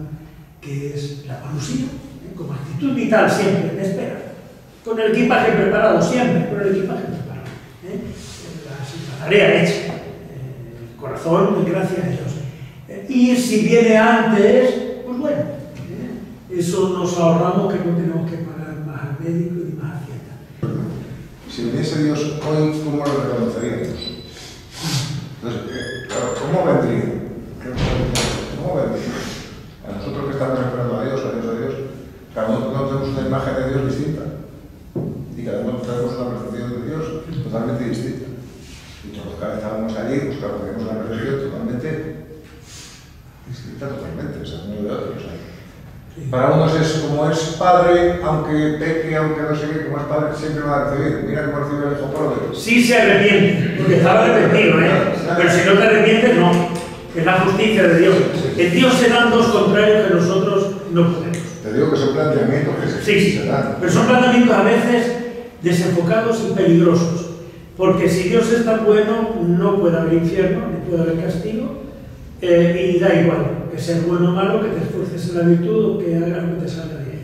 que es la parusía, como actitud vital siempre, de espera, con el equipaje preparado, siempre con el equipaje preparado, la tarea hecha, el corazón, gracias a Dios. Y si viene antes, pues bueno, eso nos ahorramos que no tenemos que pagar más al médico y más a Hacienda. Si viniese Dios hoy, ¿cómo lo reconoceríamos? Entonces, claro, ¿cómo vendría? ¿Cómo vendría? A nosotros que estamos esperando a Dios, cada uno tenemos una imagen de Dios distinta. Y cada uno tenemos una percepción de Dios totalmente distinta. Y todos cada vez estábamos allí, pues claro, tenemos una percepción totalmente distinta, totalmente, o sea, uno de otro. O sea. Para unos es como es padre, aunque peque, aunque no sé qué, como es padre, siempre va a recibir. Mira cómo recibe el hijo pródigo. Sí se arrepiente, porque estaba arrepentido, ¿eh? Pero si no te arrepientes, no. Es la justicia de Dios. En Dios se dan dos contrarios que nosotros no podemos. Te digo que son planteamientos que Sí, se dan. pero son planteamientos a veces desenfocados y peligrosos. Porque si Dios es tan bueno, no puede haber infierno, ni puede haber castigo, y da igual que seas bueno o malo, que te esfuerces en la virtud o que hagas lo que te salga bien.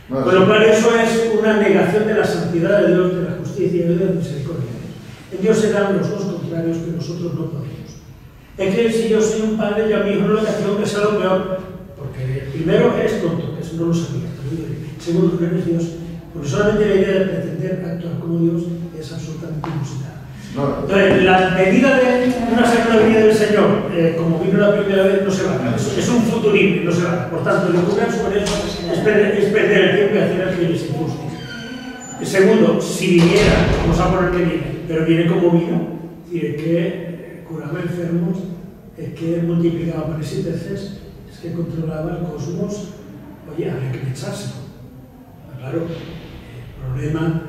Bueno, Con lo cual eso es una negación de la santidad de Dios, de la justicia y de la misericordia de Dios. En Dios se dan los dos contrarios que nosotros no podemos. Es que si yo soy un padre, yo a mi hijo no le castigo que sea lo peor, porque primero eres tonto, que eso no lo sabía, segundo, no eres Dios, porque solamente la idea de pretender actuar como Dios es absolutamente inusitada. Entonces, la medida de una segunda venida del Señor, como vino la primera vez, no se va a dar. Es un futurismo, no se va a dar. Por tanto, lo que ocurre con eso es perder el tiempo y hacer el que les injuste. Segundo, si viniera, vamos a poner que viene, pero viene como vino, es decir, que curaba enfermos, es que multiplicaba panes y peces, es que controlaba el cosmos. Oye, habría que pensárselo. Claro, el problema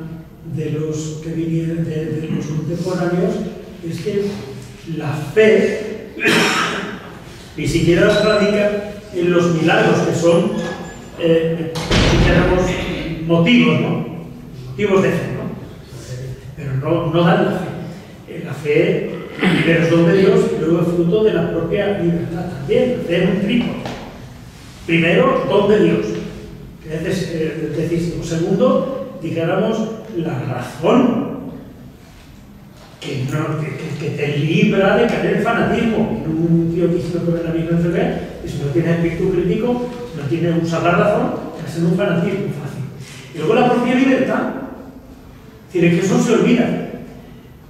de los que vinieron, de los contemporáneos, es que la fe ni siquiera la radica en los milagros, que son, dijéramos, motivos, ¿no? Motivos de fe, ¿no? Pero no dan la fe. La fe primero es don de Dios y luego es fruto de la propia libertad también. La fe es un trípode. Primero, don de Dios, que es decisivo. Segundo, dijéramos, la razón que te libra de caer en el fanatismo. Un tío que hizo con la misma enfermedad, y si no tiene espíritu crítico, si no tiene usar la razón, te hace un fanatismo fácil. Y luego la propia libertad. Es decir, Jesús se olvida.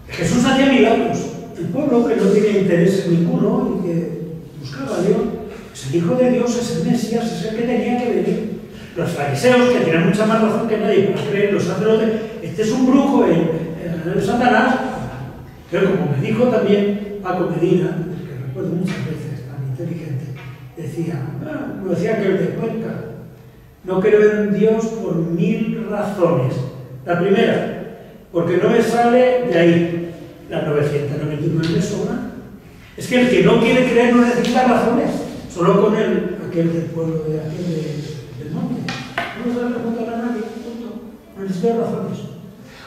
Jesús hacía milagros. El pueblo que no tiene interés ninguno y que buscaba a Dios, pues el Hijo de Dios es el Mesías, es el que tenía que venir. Los fariseos, que tienen mucha más razón que nadie para creer, los sacerdotes, este es un brujo, el Satanás. Pero como me dijo también Paco Medina, que recuerdo muchas veces, tan inteligente, decía, como decía aquel de Cuenca, no creo en Dios por 1000 razones. La primera, porque no me sale de ahí. Las 999 me sobran. Es que el que no quiere creer no necesita razones, solo con aquel del pueblo de aquel del monte. No se le pregunta a nadie, punto. No necesita razones.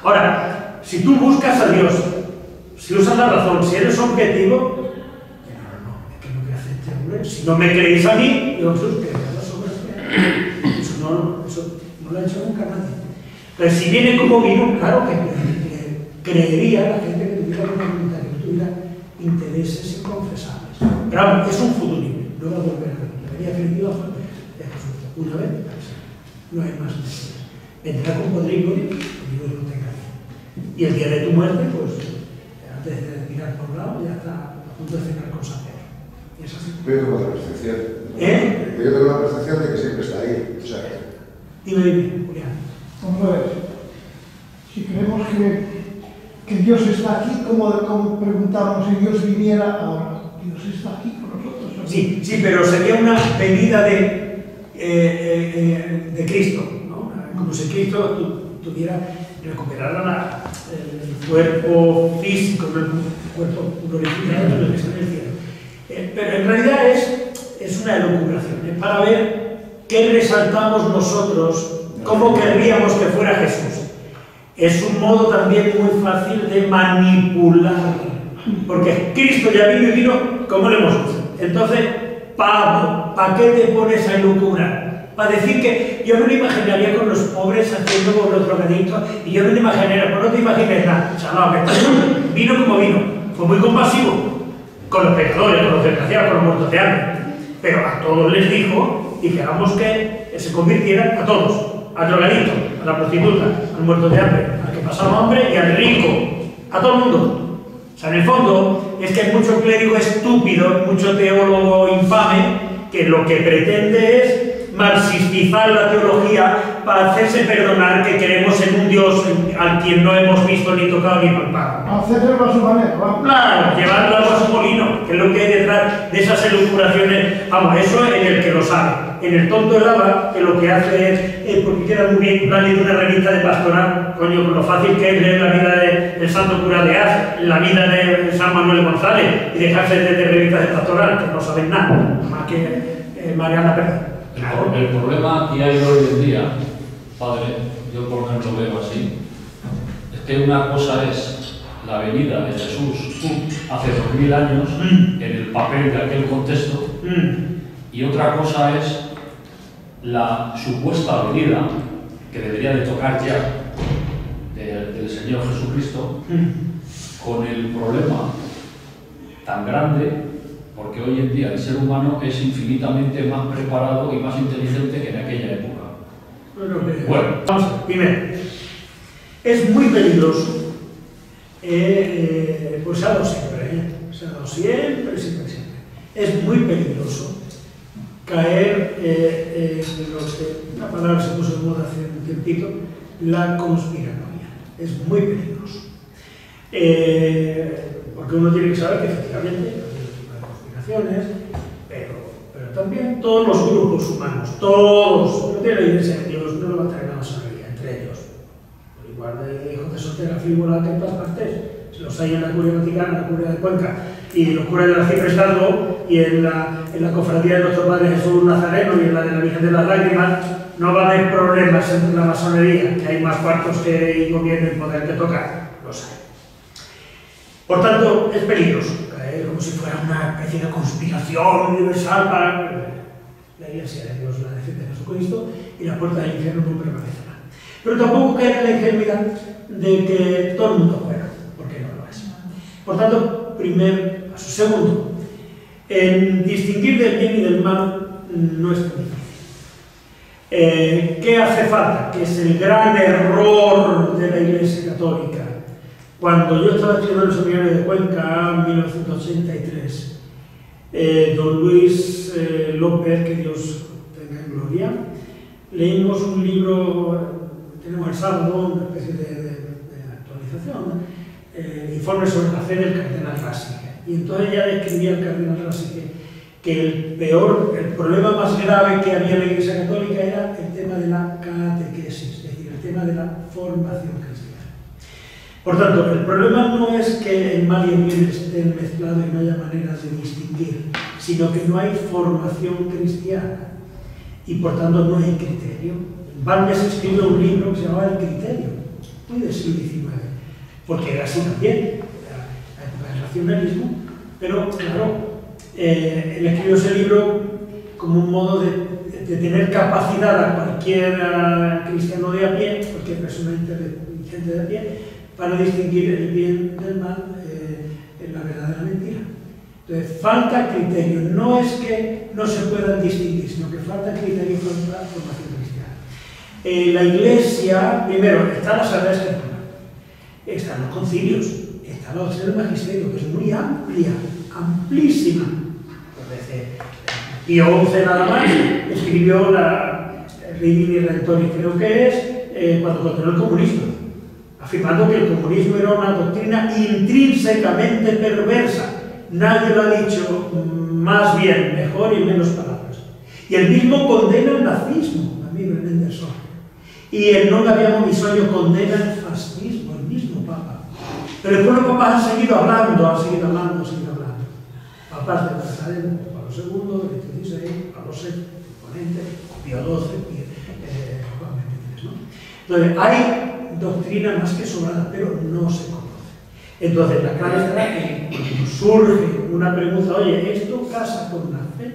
Ahora, si tú buscas a Dios, si usas la razón, si eres objetivo, es que no me hace este hombre. Si no me creéis a mí, yo Jesús, que las obras que eso no lo ha hecho nunca nadie. Pero si viene como vino, claro que creería la gente que tuviera una voluntad, que no tuviera intereses inconfesables. Pero vamos, es un futurismo, no va a volver a ver. Había crecido a Jesús una vez, no hay más necesidad. Vendrá con podrígone, y Dios no tenga bien. Y el día de tu muerte, pues, antes de mirar por un lado, ya está a punto de cenar con San Pedro. Y es así. Pero yo tengo la percepción. ¿Eh? Yo tengo la percepción de que siempre está ahí. O sea, Dime, Julián. Vamos a ver, si creemos que Dios está aquí, como preguntábamos si Dios viniera ahora, Dios está aquí con nosotros. Sí, pero sería una venida de Cristo, ¿no? Como si Cristo recuperara el cuerpo físico, el cuerpo glorificado de lo que está en el cielo. Pero en realidad es una elucubración, es para ver qué resaltamos nosotros. ¿Cómo querríamos que fuera Jesús? Es un modo también muy fácil de manipular, porque Cristo ya vino, como lo hemos dicho. Entonces, Pablo, ¿para qué te pones a elucubrar? Para decir que yo me lo imaginaría con los pobres haciendo con los drogadictos, y yo me lo imaginaría, pues no te imagines nada, chaval, que vino como vino, fue muy compasivo con los pecadores, con los desgraciados, con los muertos de hambre, pero a todos les dijo, y queramos que se convirtieran a todos. Al drogadicto, a la prostituta, al muerto de hambre, al que pasaba hambre y al rico, a todo el mundo. O sea, en el fondo, es que hay mucho clérigo estúpido, mucho teólogo infame, que lo que pretende es marxistizar la teología para hacerse perdonar que creemos en un Dios al quien no hemos visto ni tocado ni palpado. Hacerlo a su manera, vamos. Claro, llevarlo a su molino, que es lo que hay detrás de esas elucubraciones. Vamos, eso en el que lo sabe. En el tonto del Lava, que lo que hace es, porque queda muy bien, una ley de una revista de pastoral, coño, con lo fácil que es leer la vida del santo cura de Az, la vida de San Manuel González, y dejarse de revistas de pastoral, que no saben nada, más que Mariana Pérez. Claro. El problema que hay hoy en día, padre, yo por lo menos lo veo así, es que una cosa es la venida de Jesús hace 2000 años en el papel de aquel contexto, y otra cosa es la supuesta venida que debería de tocar ya del Señor Jesucristo, con el problema tan grande, porque hoy en día el ser humano es infinitamente más preparado y más inteligente que en aquella época. Bueno, vamos a ver. Primero, es muy peligroso, pues se ha dado siempre, siempre. Es muy peligroso caer en lo que una palabra se puso de moda hace un tiempito, la conspiranoia. Es muy peligroso. Porque uno tiene que saber que efectivamente pero también todos los grupos humanos, todos, no tiene la iglesia de Dios, no levantarán la masonería, entre ellos. Por igual de hijos de soltera frívola que en todas partes, se los hay en la curia vaticana, en la curia de Cuenca, y los curas de la Ciprestado, y en la cofradía de nuestro Padre Jesús Nazareno, y en la de la Virgen de las Lágrimas, no va a haber problemas entre la masonería, que hay más cuartos que gobierno y poder que tocar, los hay. Por tanto, es peligroso caer como si fuera una especie de conspiración universal para la iglesia de Dios, la defiende Jesucristo, y la puerta del infierno no permanecerá. Pero tampoco caer en la ingenuidad de que todo el mundo fuera, porque no lo es. Por tanto, primer paso. Segundo, en distinguir del bien y del mal no es tan difícil. ¿Qué hace falta? Que es el gran error de la Iglesia Católica. Cuando yo estaba estudiando en el seminario de Cuenca en 1983, don Luis López, que Dios tenga en gloria, leímos un libro, tenemos el sábado, una especie de actualización, informe sobre la fe del cardenal Ratzinger. Y entonces ya describía el cardenal Ratzinger que el problema más grave que había en la Iglesia Católica era el tema de la catequesis, es decir, el tema de la formación cristiana. Por tanto, el problema no es que el mal y el bien estén mezclados y no haya maneras de distinguir, sino que no hay formación cristiana y por tanto no hay criterio. Balmes escribió un libro que se llamaba El Criterio, muy del siglo XIX, porque era así también, la época del racionalismo, pero claro, él escribió ese libro como un modo de tener capacidad a cualquier cristiano de a pie, cualquier persona inteligente de a pie, para distinguir el bien del mal, la verdad de la mentira. Entonces, falta criterio. No es que no se puedan distinguir, sino que falta criterio y falta formación cristiana. La Iglesia, primero, está la Sagrada Escritura, están los concilios, está la doctrina del magisterio, que es muy amplia, amplísima. Entonces, Pío XI nada más escribió la Redini Redemptoris, creo que es, cuando condenó el comunismo, afirmando que el comunismo era una doctrina intrínsecamente perversa. Nadie lo ha dicho más bien, mejor y en menos palabras. Y el mismo condena el nazismo, también Mendelssohn. Y el non abbiamo bisogno condena el fascismo, el mismo Papa. Pero después los papas han seguido hablando. Papas de Nazaret, Pablo II, Benedicto XVI, Pablo VI, Ponente, Pío XII, Juan XXIII, ¿no? Entonces, hay doctrina más que sobrada, pero no se conoce. Entonces, la clave estará que cuando surge una pregunta, oye, ¿esto casa con la fe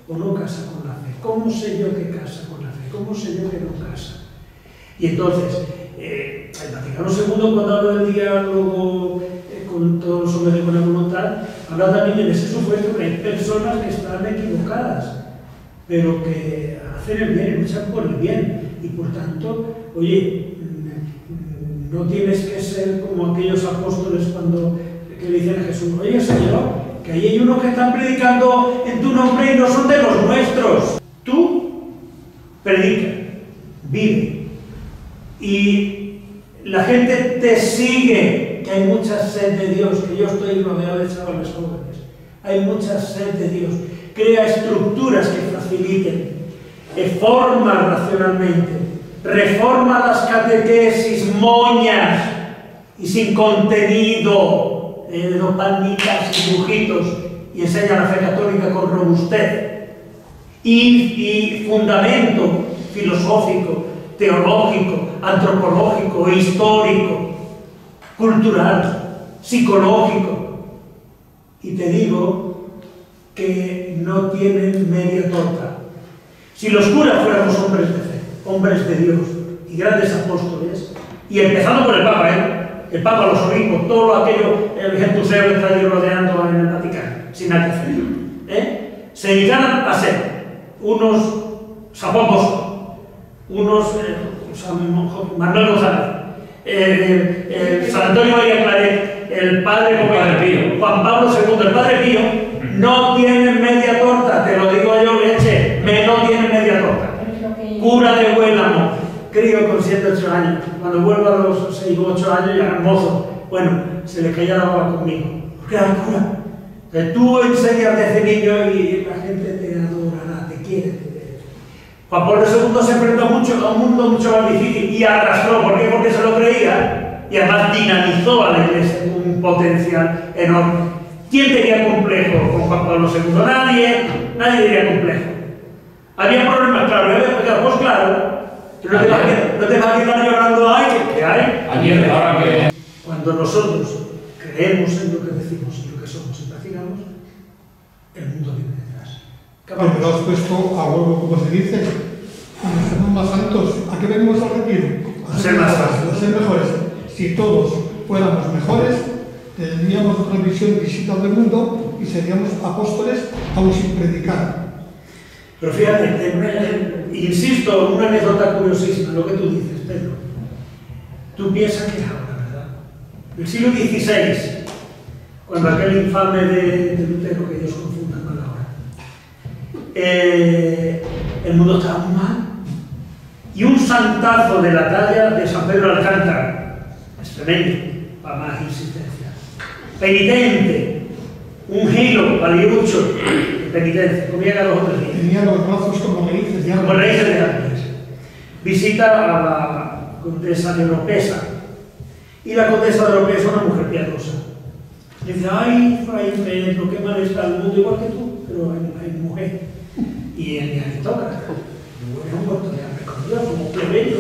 o no casa con la fe? ¿Cómo sé yo que casa con la fe? ¿Cómo sé yo que no casa? Y entonces, el Vaticano II, cuando habla del diálogo con todos los hombres de buena voluntad, habla también en ese supuesto que hay personas que están equivocadas, pero que hacen el bien, luchan por el bien, y por tanto, oye, no tienes que ser como aquellos apóstoles que le dicen a Jesús, oye Señor, que ahí hay unos que están predicando en tu nombre y no son de los nuestros. Tú predica, vive. Y la gente te sigue, que hay mucha sed de Dios, que yo estoy rodeado de chavales jóvenes. Hay mucha sed de Dios. Crea estructuras que faciliten, forma racionalmente, reforma las catequesis moñas y sin contenido, dopamitas y dibujitos, y enseña la fe católica con robustez y fundamento filosófico, teológico, antropológico, histórico, cultural, psicológico. Y te digo que no tienen media torta. Si los curas fuéramos hombres de fe, hombres de Dios y grandes apóstoles, y empezando por el Papa, el Papa, los obispos, todo aquello, el gentuseo que está ahí rodeando en el Vaticano, sin nada que hacer, se dedicaran a ser unos sapopos, unos Manuel González, San Antonio María Claret, el padre Pío, Juan Pablo II, el padre Pío, no tienen media torta, te lo digo yo, leche, no tienen media torta. Cura de Huélamo, crío con 7 8 años, cuando vuelvo a los 6 u 8 años ya era mozo, bueno, se le caía la baba conmigo, porque era el cura. Entonces, tú enseñas desde niño y la gente te adorará, te quiere. Juan Pablo II se enfrentó mucho a un mundo mucho más difícil y arrastró. ¿Por qué? Porque se lo creía y además dinamizó a la Iglesia con un potencial enorme. ¿Quién tenía complejo con Juan Pablo II? Nadie tenía complejo. Había problemas, claro, había pecado, pues claro. No te vas a quedar llorando, ay, que hay. Ayer, ahora que... Cuando nosotros creemos en lo que decimos y lo que somos y practicamos, el mundo viene detrás. Pero lo has puesto a huevo, como se dice, cuando somos más altos, ¿a qué venimos al retiro? A ser más altos. A ser mejores. Si todos fuéramos mejores, tendríamos otra visión distinta del mundo y seríamos apóstoles aún sin predicar. Pero fíjate, insisto, una anécdota curiosísima, lo que tú dices, Pedro. Tú piensas que es ahora, ¿verdad? El siglo XVI, cuando aquel infame de Lutero, que Dios confunda con la hora, el mundo estaba muy mal. Y un santazo de la talla de San Pedro de Alcántara, extremeño, para más insistencia, penitente, un gilo, paliucho, penitencia, comía cada 2 o 3 días. Tenía los brazos como raíces de árboles. Como raíces de árboles. Visita a la condesa de Oropesa. Y la condesa de Oropesa, una mujer piadosa, dice: ay, Fray Pedro, qué mal está el mundo, igual que tú, pero hay mujer. Y el aristócrata, es un muerto de hambre con Dios, como plebeyo.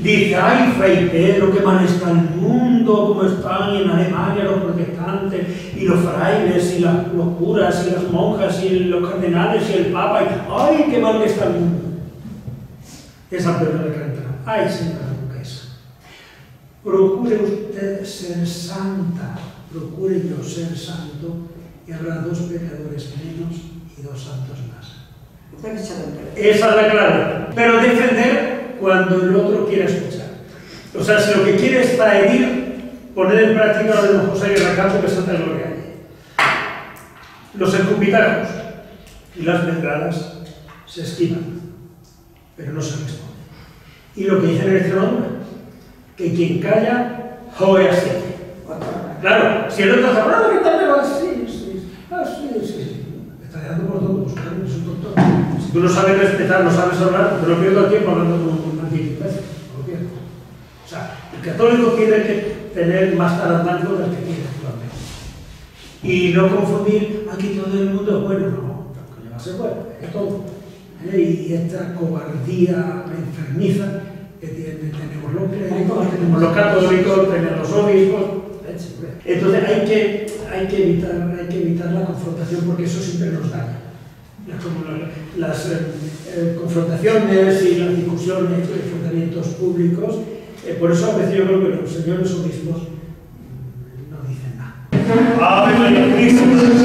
Dice: ay, Fray Pedro, qué mal está el mundo, cómo están en Alemania los protestantes, y los frailes, y los curas, y las monjas, y los cardenales, y el papa, y ay, qué mal está el mundo. Es San Pedro de Alcántara: ay, señora duquesa, procure usted ser santa, procure yo ser santo, y habrá 2 pecadores menos y 2 santos más. Esa es la clave. Pero defender cuando el otro quiera escuchar. O sea, si lo que quiere es traer, poner en práctica lo de don José Guerra Campo, que es Santa Gloria. Los escupitajos y las pedradas se esquivan, pero no se responden. Y lo que dicen en Extremadura, que quien calla, joe así. Claro, si el otro está hablando, ¿qué tal le va? Sí. Me está dejando por todo, pues claro, es un doctor. Si tú no sabes respetar, no sabes hablar, te lo pierdo el tiempo hablando con un anticristo, no lo pierdo. O sea, el católico tiene que tener más tarantazos del que tiene actualmente. Y no confundir, aquí todo el mundo es bueno, no, tampoco va a ser bueno, es todo. Y esta cobardía enfermiza que tenemos los clérigos, tenemos los católicos, tenemos los obispos, etc. Entonces hay que evitar la confrontación, porque eso siempre nos daña. Las confrontaciones y las discusiones y enfrentamientos públicos, por eso a veces yo creo que los señores obispos no dicen nada. ¡Ave María Purísima!